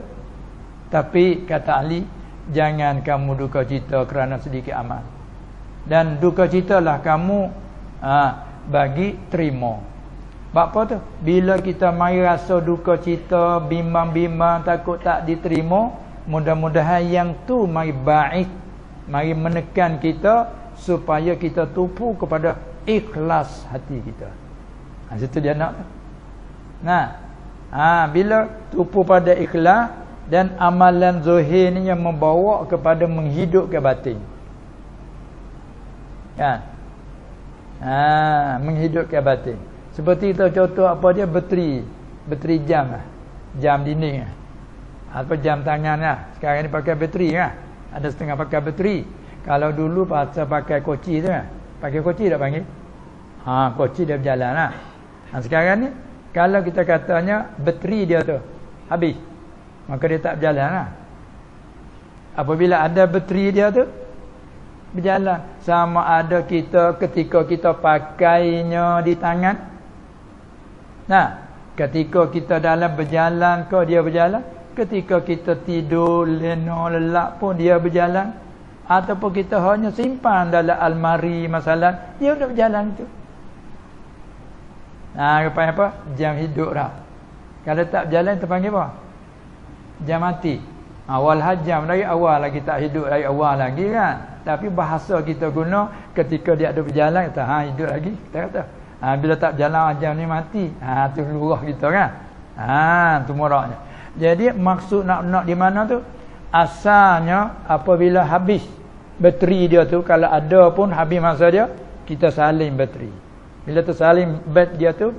Tapi kata Ali, jangan kamu duka cita kerana sedikit amal. Dan duka citalah kamu bagi terima. Sebab apa tu? Bila kita mari rasa duka cita, bimbang-bimbang, takut tak diterima, mudah-mudahan yang tu mari baik, mari menekan kita supaya kita tumpu kepada ikhlas hati kita. Situ dia nak. Bila tumpu pada ikhlas dan amalan zahir ni yang membawa kepada menghidupkan batin. Kan? Menghidupkan batin. Seperti kita contoh apa dia, bateri jam jam dinding apa jam tangan sekarang ni pakai bateri ada setengah pakai bateri. Kalau dulu pakai koci tu pakai koci tak panggil koci dia berjalan sekarang ni kalau kita katanya bateri dia tu habis, maka dia tak berjalan Apabila ada bateri dia tu berjalan. Sama ada kita ketika kita pakainya di tangan, ketika kita dalam berjalan dia berjalan. Ketika kita tidur lena lelak pun dia berjalan. Ataupun kita hanya simpan dalam almari masalah, dia sudah berjalan tu. Kepada apa? Jam hidup dah. Kalau tak berjalan terpanggil apa? Jam mati. Awal hajam, dari awal lagi tak hidup, dari awal lagi kan. Tapi bahasa kita guna ketika dia ada berjalan, kita hidup lagi, kita kata. Bila tak berjalan jam ni mati. Tu lurah kita kan. Tu muraknya. Jadi maksud nak di mana tu? Asalnya apabila habis bateri dia tu, kalau ada pun habis masa dia, kita salin bateri. Bila tu salin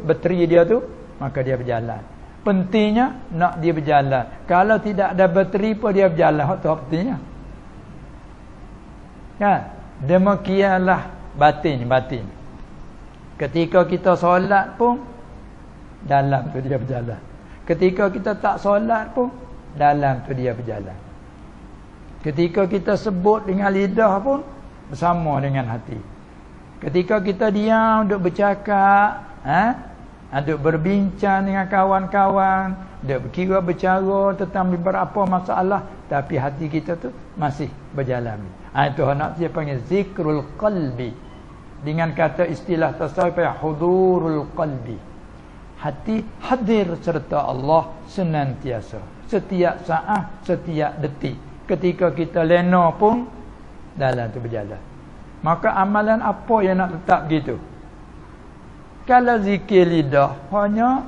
bateri dia tu, maka dia berjalan. Pentingnya nak dia berjalan. Kalau tidak ada bateri pun dia berjalan. Itu pentingnya. Kan? Demikianlah batin. Ketika kita solat pun dalam tu dia berjalan. Ketika kita tak solat pun dalam tu dia berjalan. Ketika kita sebut dengan lidah pun bersama dengan hati. Ketika kita diam duk bercakap, duk berbincang dengan kawan-kawan, duk berbicara tentang beberapa masalah, tapi hati kita tu masih berjalan. Itu nak dia panggil zikrul qalbi. Dengan kata istilah tasawuf hudurul qalbi. hati hadir serta Allah senantiasa, setiap saat, setiap detik. Ketika kita lena pun dalam tu berjalan. Maka amalan apa yang nak tetap gitu? Kalau zikir lidah hanya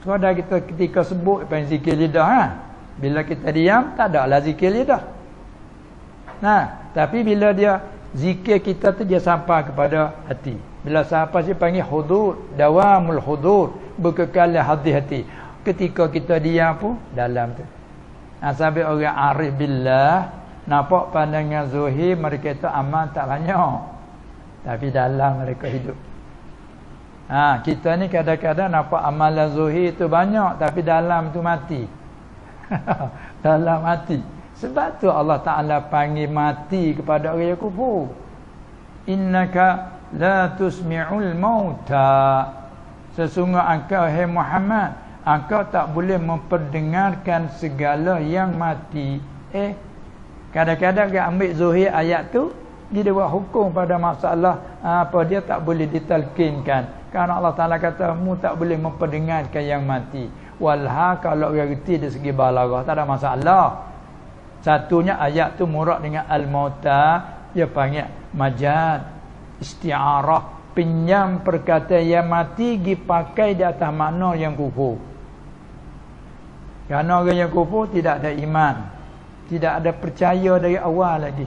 sudah kita ketika sebut apa yang zikir lidah ha? Bila kita diam tak ada lah zikir lidah. Nah, tapi bila dia zikir kita tu dia sampai kepada hati. Bila sampai dia panggil hudur, dawamul hudur, berkekal hati. Ketika kita diam pun dalam tu. Sampai orang arif billah nampak pandangan zuhir mereka itu amal tak banyak, tapi dalam mereka hidup. Kita ni kadang-kadang nampak amalan zuhir itu banyak, tapi dalam tu mati. Dalam mati. Sebab tu Allah Ta'ala panggil mati kepada orang yang kufur. Innaka la tusmi'ul mauta. Sesungguhnya engkau hai Muhammad, engkau tak boleh memperdengarkan segala yang mati. Kadang-kadang dia ambil zuhir ayat tu, dia buat hukum pada masalah apa dia tak boleh ditalkinkan. Kerana Allah Ta'ala kata, mu tak boleh memperdengarkan yang mati. Walha kalau orang reti dari segi balaghah tak ada masalah. Satunya ayat tu murad dengan al-mauta, dia panggil majaz, isti'arah, pinjam perkataan yang mati dipakai di atas makna yang kufur. Kerana orang yang kufur tidak ada iman, tidak ada percaya dari awal lagi.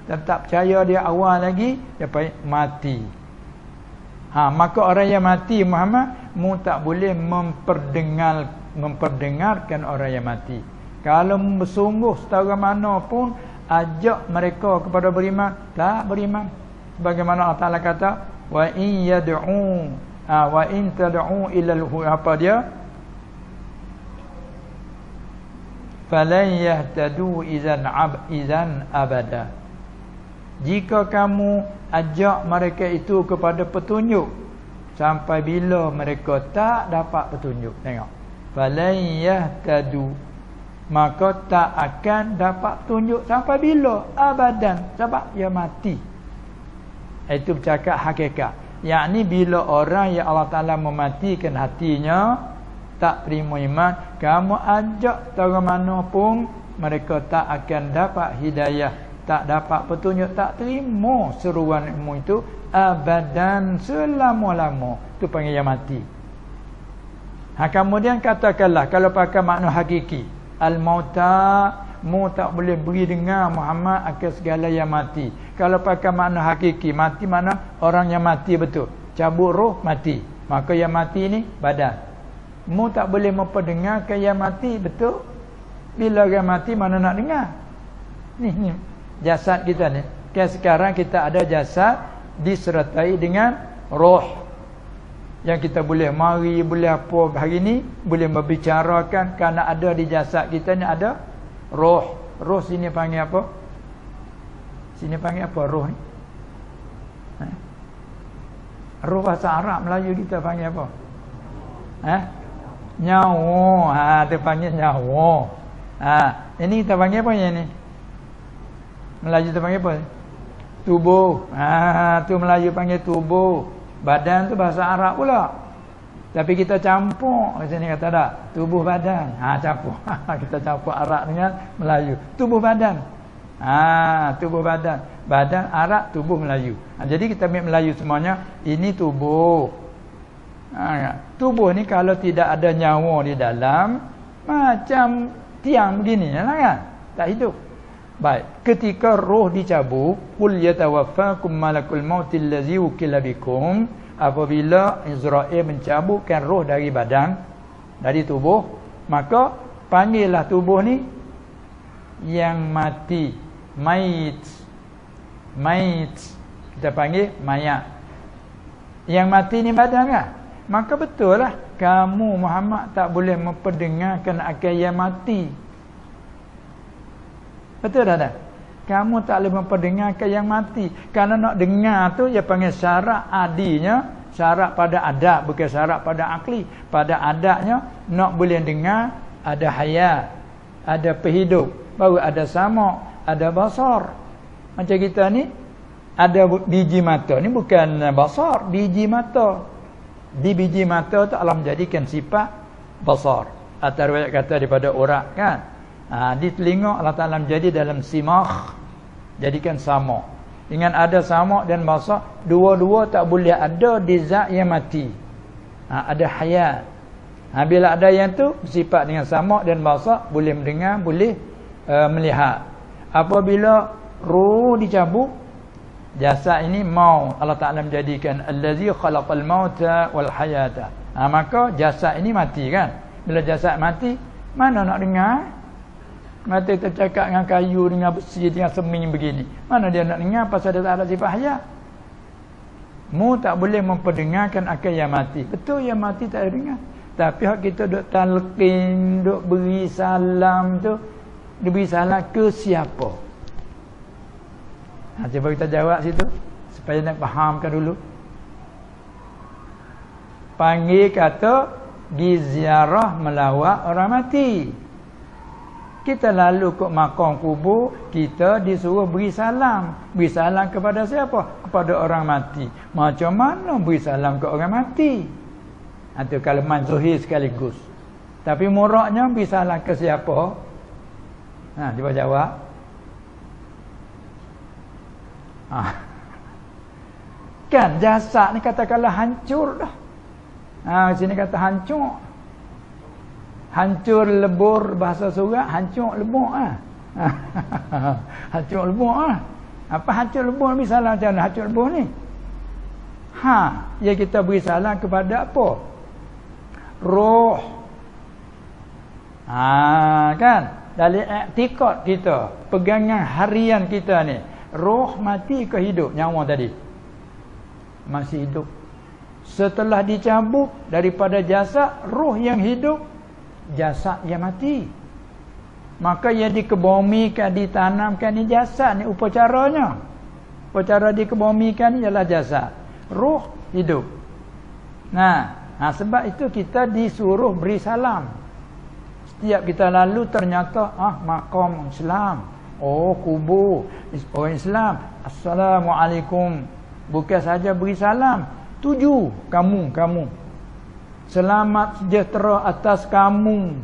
Dan tak percaya dari awal lagi, dia panggil mati. Maka orang yang mati Muhammad, mu tak boleh memperdengarkan orang yang mati. Kalau bersungguh setara mana pun ajak mereka kepada beriman, tak beriman. Sebagaimana Allah Ta'ala kata, wa in yad'u wa in tad'u ila apa dia? Falan yahtadu idzan abada. Jika kamu ajak mereka itu kepada petunjuk, sampai bila mereka tak dapat petunjuk. Tengok. Falan yahtadu, maka tak akan dapat petunjuk sampai bila? Abadan. Sebab dia mati. Itu bercakap hakikat. Yakni bila orang yang Allah Ta'ala mematikan hatinya, tak terima iman, kamu ajak setara mana pun, mereka tak akan dapat hidayah, tak dapat petunjuk, tak terima seruan ilmu itu abadan, selama-lama. Itu panggil yang mati. Kemudian katakanlah kalau pakai makna hakiki, al-mauta, mu tak boleh beri dengar Muhammad akan segala yang mati. Kalau pakai makna hakiki, mati mana? Orang yang mati betul, cabut roh mati. Maka yang mati ni badan. Mu tak boleh memperdengarkan yang mati betul. Bila orang mati mana nak dengar? Ni jasad kita ni. Sekarang kita ada jasad disertai dengan roh. Yang kita boleh mari, boleh apa hari ni, boleh membicarakan. Kerana ada di jasad kita ni ada roh. Roh sini panggil apa? Sini panggil apa roh ni? Roh bahasa Arab, Melayu kita panggil apa? Nyawa. Dia panggil nyawa. Ini kita panggil apa yang ni? Melayu kita panggil apa? Tubuh. Tu Melayu panggil tubuh. Badan tu bahasa Arab pula. Tapi kita campur. Macam ni kata tak? Tubuh badan. Campur. Kita campur Arab dengan Melayu. Tubuh badan. Tubuh badan. Badan Arab, tubuh Melayu. Jadi kita ambil Melayu semuanya. Ini tubuh. Tubuh ni kalau tidak ada nyawa di dalam, macam tiang begini lah kan, tak hidup. Baik, ketika roh dicabut, qul yatawaffakum malakul maut allazi wukila bikum, apabila Israel mencabutkan roh dari badan, dari tubuh, maka panggillah tubuh ni yang mati, mait. Kita panggil mayat. Yang mati ni badan kan? Maka betul lah kamu Muhammad tak boleh memperdengarkan akan yang mati. Betul tak? Kamu tak boleh memperdengarkan yang mati. Kerana nak dengar tu dia panggil syarat adinya, syarat pada adab, bukan syarat pada akli. Pada adabnya nak boleh dengar ada hayat, ada perhidup, baru ada sama, ada basar. Macam kita ni ada biji mata, ni bukan basar, biji mata. Di biji mata tu Allah menjadikan sifat basar. Atau riwayat kata daripada urat kan. Di telinga Allah Ta'ala menjadi dalam simakh, jadikan sama. Dengan ada sama dan basar, dua-dua tak boleh ada di zat yang mati. Ada hayat. Bila ada yang tu bersifat dengan sama dan basar, boleh mendengar, boleh melihat. Apabila ruh dicabut, jasad ini maut. Allah Ta'ala menjadikan allazi khalaqal mauta wal hayata. Maka jasad ini mati kan. Bila jasad mati, mana nak dengar? Mati tercakap dengan kayu, dengan besi, dengan seming begini. Mana dia nak dengar pasal dia tak ada sifat hayat? Mu tak boleh memperdengarkan akal yang mati. Betul yang mati tak ada dengar. Tapi hak kita duk talqin, duk beri salam tu, diberi salam ke siapa? Cuba kita jawab situ supaya nak fahamkan dulu. Panggil kata gi ziarah melawat orang mati. Kita lalu ke makam kubur, kita disuruh beri salam. Beri salam kepada siapa? Kepada orang mati. Macam mana beri salam ke orang mati? Itu kalimat zuhir sekaligus. Tapi muraknya beri salam ke siapa? Cuba jawab. Kan jasad ni katakanlah hancur dah. Sini kata hancur. Hancur lebur, bahasa surat hancur lebur hancur lebur Apa hancur lebur ni salah macam mana hancur lebur ni? Ya kita beri salam kepada apa? Roh. Kan? Dari i'tikad kita, pegangan harian kita ni, roh mati ke hidup? Nyawa tadi masih hidup. Setelah dicabut daripada jasad, roh yang hidup, jasad yang mati. Maka ia dikebumikan, ditanamkan ni jasad ni upacaranya. Upacara dikebumikan ni ialah jasad. Roh hidup. Sebab itu kita disuruh beri salam. Setiap kita lalu ternyata makam Islam. Kubur orang Islam. Assalamualaikum. Bukan saja beri salam, tuju kamu. Selamat sejahtera atas kamu.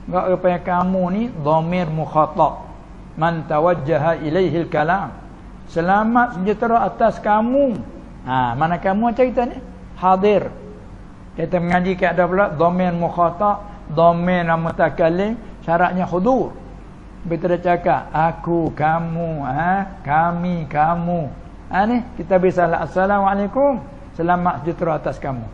Enggak rupanya kamu ni dhamir mukhatab. Man tawajjaha ilaihil kalam. Selamat sejahtera atas kamu. Mana kamu cerita ni? Hadir. Kita mengaji ke ada pula dhamir mukhatab, dhamir mutakallim, syaratnya hudur. Bila cakap aku, kamu, kami, kamu. Ni kita bisa assalamualaikum. Selamat sejahtera atas kamu.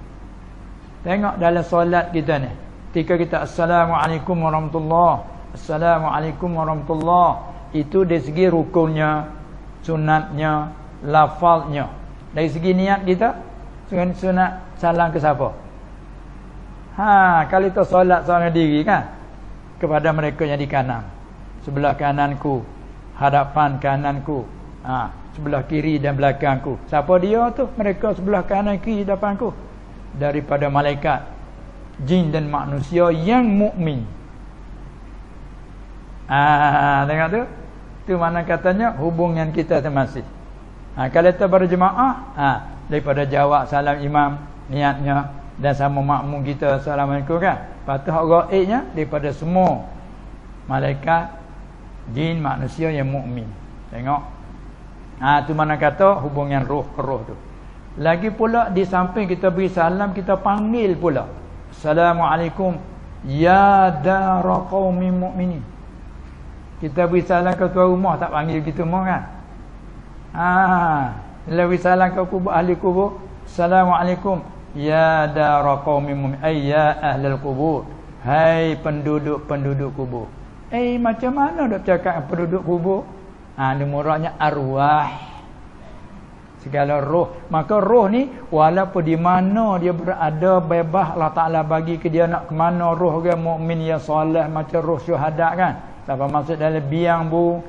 Tengok dalam solat kita ni, ketika kita assalamualaikum warahmatullahi, assalamualaikum warahmatullahi, itu dari segi rukunnya, sunatnya, lafaznya. Dari segi niat kita, sunat salam ke siapa? Kalau kita solat seorang diri kan, kepada mereka yang di kanan, sebelah kananku, hadapan kananku, sebelah kiri dan belakangku. Siapa dia tu? Mereka sebelah kanan kiri depanku. Daripada malaikat, jin dan manusia yang mukmin. Tengok tu. Tu mana katanya hubungan kita masih. Kalau kita berjemaah, daripada jawab salam imam, niatnya, dan sama makmum kita assalamualaikum kan. Patut gaibnya daripada semua malaikat, jin, manusia yang mukmin. Tengok. Tu mana kata hubungan roh ke roh tu. Lagi pula di samping kita beri salam, kita panggil pula. Assalamualaikum ya dara qaumin mu'minin. Kita beri salam ke tuan rumah, tak panggil kita semua kan? Bila beri salam ke kubur, ahli kubur, Assalamualaikum ya dara qaumin mu'minin, ay ya ahlal kubur, hai penduduk-penduduk kubur. Macam mana nak cakap penduduk kubur? Ni muradnya arwah, segala roh. Maka roh ni walaupun di mana dia berada, bebas Allah Ta'ala bagi ke dia nak ke mana. Roh orang mukmin yang soleh macam roh syuhada kan, siapa masuk dalam biang bu,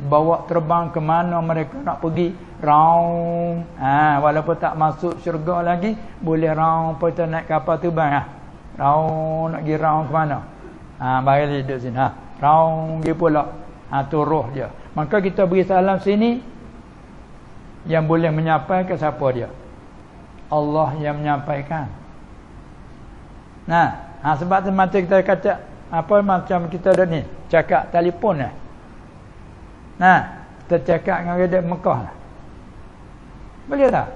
bawa terbang ke mana mereka nak pergi, raung. Walaupun tak masuk syurga lagi, boleh raung. Kita naik kapal terbang raung, nak pergi raung ke mana, bagi duduk sini, raung dia pula. Tu roh dia. Maka kita beri salam sini, yang boleh menyampaikan siapa dia? Allah yang menyampaikan. Nah, sebab tu macam kita kata apa macam kita dah ni cakap telefon lah. Nah, kita cakap dengan orang Mekah lah. Boleh tak?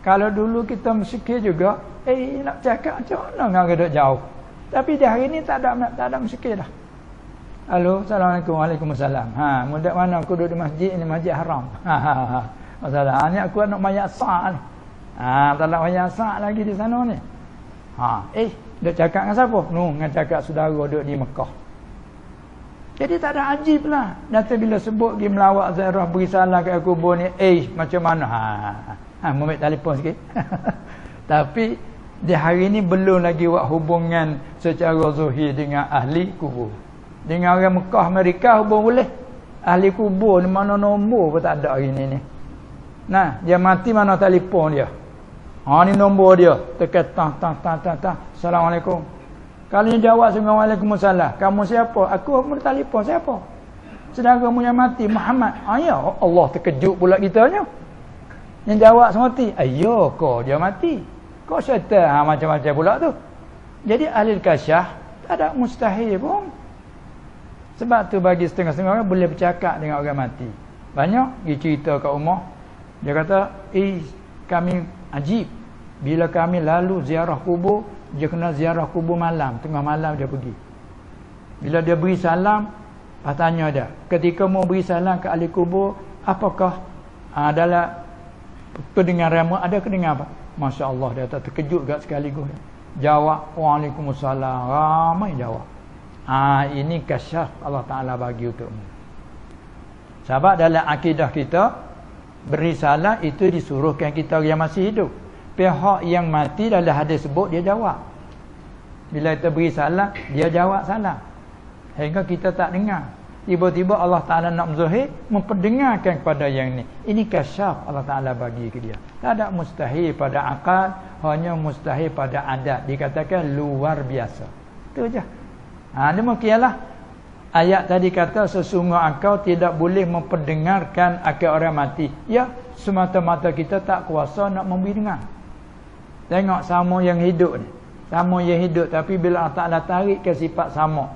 Kalau dulu kita musyrik juga, nak cakap macam mana dengan orang jauh. Tapi di hari ni tak ada musyrik dah. Halo, Assalamualaikum. Waalaikumsalam. Mudah mana aku duduk di masjid, ini masjid haram. Masalah ni aku nak mayat sa' ni. Tak nak mayat sa' lagi di sana ni. Dia cakap dengan siapa? Dengan cakap saudara duduk di Mekah. Jadi tak ada ajib lah. Nanti bila sebut pergi melawat ziarah beri salam kat kubur ni, macam mana? Ambil telefon sikit. Tapi di hari ni belum lagi buat hubungan secara zahir dengan ahli kubur. Dengan orang Mekah Amerika hubung boleh. Ahli kubur ni mana nombor pun tak ada hari ni. Nah, dia mati mana telefon dia. Ni nombor dia. Tekan tang. Assalamualaikum. Kalau ni jawab semua Waalaikumsalam. Kamu siapa? Aku pun telefon siapa? Saudaramu yang mati Muhammad. Ya Allah, terkejut pula kitanya. Yang jawab semati. Ayo kau dia mati. Kau syaitan macam-macam pula tu. Jadi ahli kasyah tak ada mustahil pun. Sebab tu bagi setengah-setengah orang boleh bercakap dengan orang mati. Banyak dia cerita kat rumah. Dia kata, kami ajib. Bila kami lalu ziarah kubur, dia kena ziarah kubur malam. Tengah malam dia pergi. Bila dia beri salam, tanya dia. Ketika mau beri salam ke ahli kubur, apakah dalam kedengaranmu ada kedengaran apa? Masya Allah, dia tak terkejut kat sekaligus. Jawab, Waalaikumsalam. Ramai jawab. Ini kasyaf Allah Ta'ala bagi untukmu. Sebab dalam akidah kita, beri salam itu disuruhkan kita yang masih hidup. Pihak yang mati dalam hadis sebut dia jawab. Bila kita beri salam, dia jawab salam. Sehingga kita tak dengar. Tiba-tiba Allah Ta'ala nak menzahir, memperdengarkan kepada yang ni. Ini kasyaf Allah Ta'ala bagi ke dia. Tak ada mustahil pada akal, hanya mustahil pada adat. Dikatakan luar biasa. Itu je. Demikianlah ayat tadi kata sesungguhnya engkau tidak boleh memperdengarkan akal orang mati. Ya, semata-mata kita tak kuasa nak memberi dengar. Tengok sama yang hidup ni. Sama yang hidup tapi bila Allah Ta'ala tarik ke sifat sama.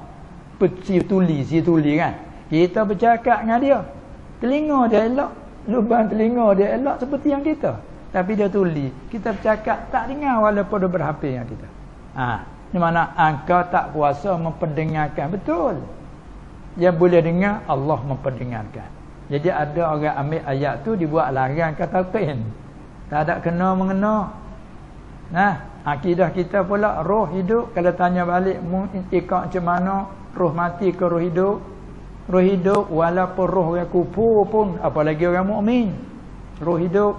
Si tuli kan. Kita bercakap dengan dia. Telinga dia elok. Lubang telinga dia elok seperti yang kita. Tapi dia tuli. Kita bercakap tak dengar walaupun dia berhapis dengan kita. Di mana engkau tak kuasa memperdengarkan. Betul. Yang boleh dengar Allah memperdengarkan. Jadi ada orang ambil ayat tu dibuat larang kata talqin. Tak ada kena-mengena. Akidah kita pula roh hidup. Kalau tanya balik intikak macam mana, roh mati ke roh hidup? Roh hidup walaupun roh orang kufur pun, apalagi orang mukmin. Roh hidup.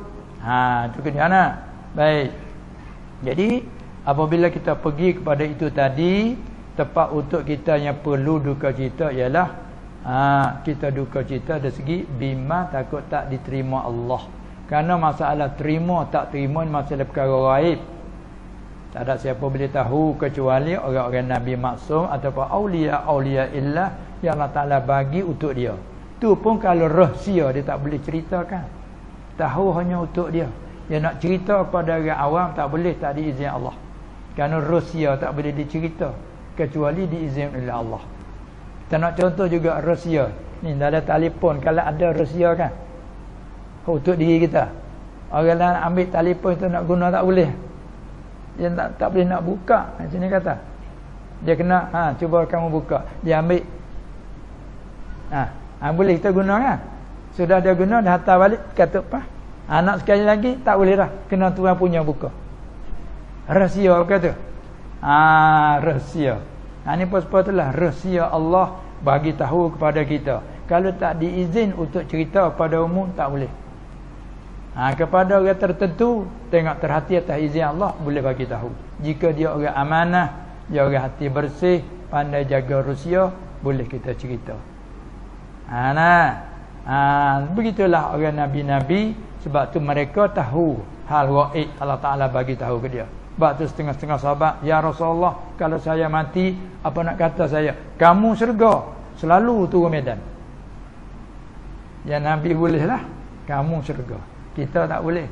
Itu kena. Baik. Jadi apabila kita pergi kepada itu tadi, tempat untuk kita yang perlu duka cita ialah kita duka cita dari segi bima takut tak diterima Allah. Kerana masalah terima tak terima masalah perkara gaib. Tak ada siapa boleh tahu kecuali orang-orang Nabi maksum ataupun aulia illah yang Allah Ta'ala bagi untuk dia. Tu pun kalau rahsia dia tak boleh ceritakan. Tahu hanya untuk dia. Dia nak cerita kepada orang awam tak boleh, tak diizin Allah. Kerana rahsia tak boleh dicerita kecuali diizin oleh Allah. Kita nak contoh juga rahsia. Ni dalam telefon kalau ada rahsia kan untuk diri kita. Orang lain ambil telefon kita nak guna tak boleh. Dia tak boleh nak buka. Macam ni kata. Dia kena cuba kamu buka. Dia ambil. Boleh kita guna kan? Sudah dia guna dah hantar balik kata apa? Nak sekali lagi tak boleh dah. Kena tuan punya buka. Rahsia kata. Rahsia. Ini pasal-pasalah rahsia Allah bagi tahu kepada kita. Kalau tak diizin untuk cerita pada umum tak boleh. Kepada orang tertentu tengok terhati atas izin Allah boleh bagi tahu. Jika dia orang amanah, dia orang hati bersih, pandai jaga rahsia, boleh kita cerita. Begitulah orang nabi-nabi. Sebab tu mereka tahu hal gaib Allah Ta'ala bagi tahu ke dia. Sebab tu setengah-setengah sahabat, ya Rasulullah, kalau saya mati, apa nak kata saya? Kamu syurga, selalu turun medan. Ya Nabi bolehlah, kamu syurga. Kita tak boleh.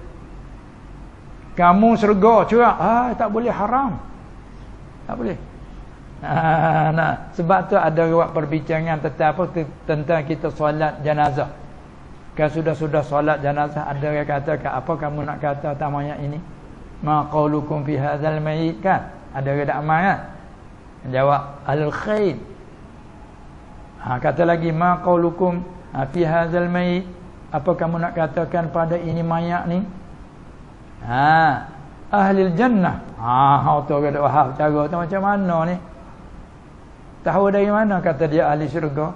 Kamu syurga, curak. Tak boleh, haram. Tak boleh. Nah, sebab tu ada buat perbincangan tentang kita solat jenazah. Kan sudah solat jenazah, ada yang katakan apa kamu nak kata tamanya ini? Ma qaulukum fi hadzal mayyit, kan? Ada yang tak amal kan? Jawab alul khair. Kata lagi ma qaulukum fi hadzal mayyit, apa kamu nak katakan pada ini mayat ni? Ahlil jannah. Tu kata wahab cara tu macam mana ni? Tahu dari mana kata dia ahli syurga?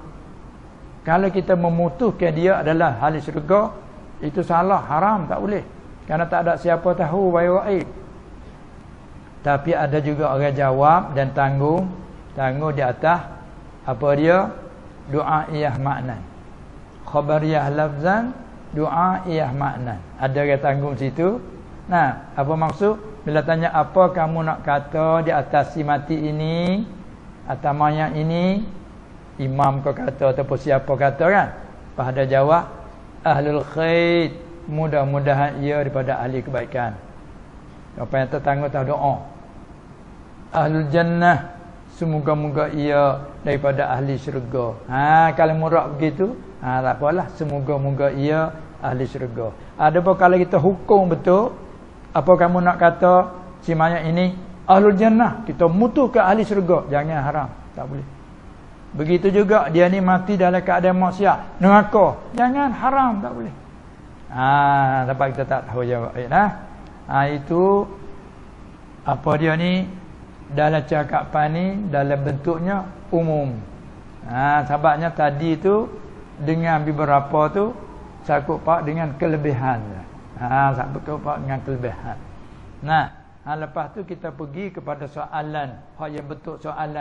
Kalau kita memutuskan dia adalah ahli syurga, itu salah, haram, tak boleh. Kerana tak ada siapa tahu baik-baik. Tapi ada juga orang jawab dan tanggung di atas apa dia? Du'aiyah maknan. Khabariyah lafzan, du'aiyah maknan. Ada orang tanggung situ. Nah, apa maksud? Bila tanya apa kamu nak kata di atas si mati ini, atas mayat ini, imam kau kata ataupun siapa kata kan? Pada jawab ahlul khair, mudah-mudahan ia daripada ahli kebaikan. Apa yang tertangguh tak doa. Ahlul jannah, semoga-moga ia daripada ahli syurga. Kalau murak begitu, tak apalah, semoga-moga ia ahli syurga. Adapun kalau kita hukum betul, apa kamu nak kata si mayat ini ahlul jannah, kita mutu ke ahli syurga, jangan haram, tak boleh. Begitu juga dia ni mati dalam keadaan maksiat, neraka, jangan, haram, tak boleh. Sebab kita tak tahu jawab. Itu apa dia ni dalam cakapan ni, dalam bentuknya umum. Sebabnya tadi tu dengan beberapa tu sakut pak dengan kelebihan. Sakut pak dengan kelebihan. Lepas tu kita pergi kepada soalan, yang bentuk soalan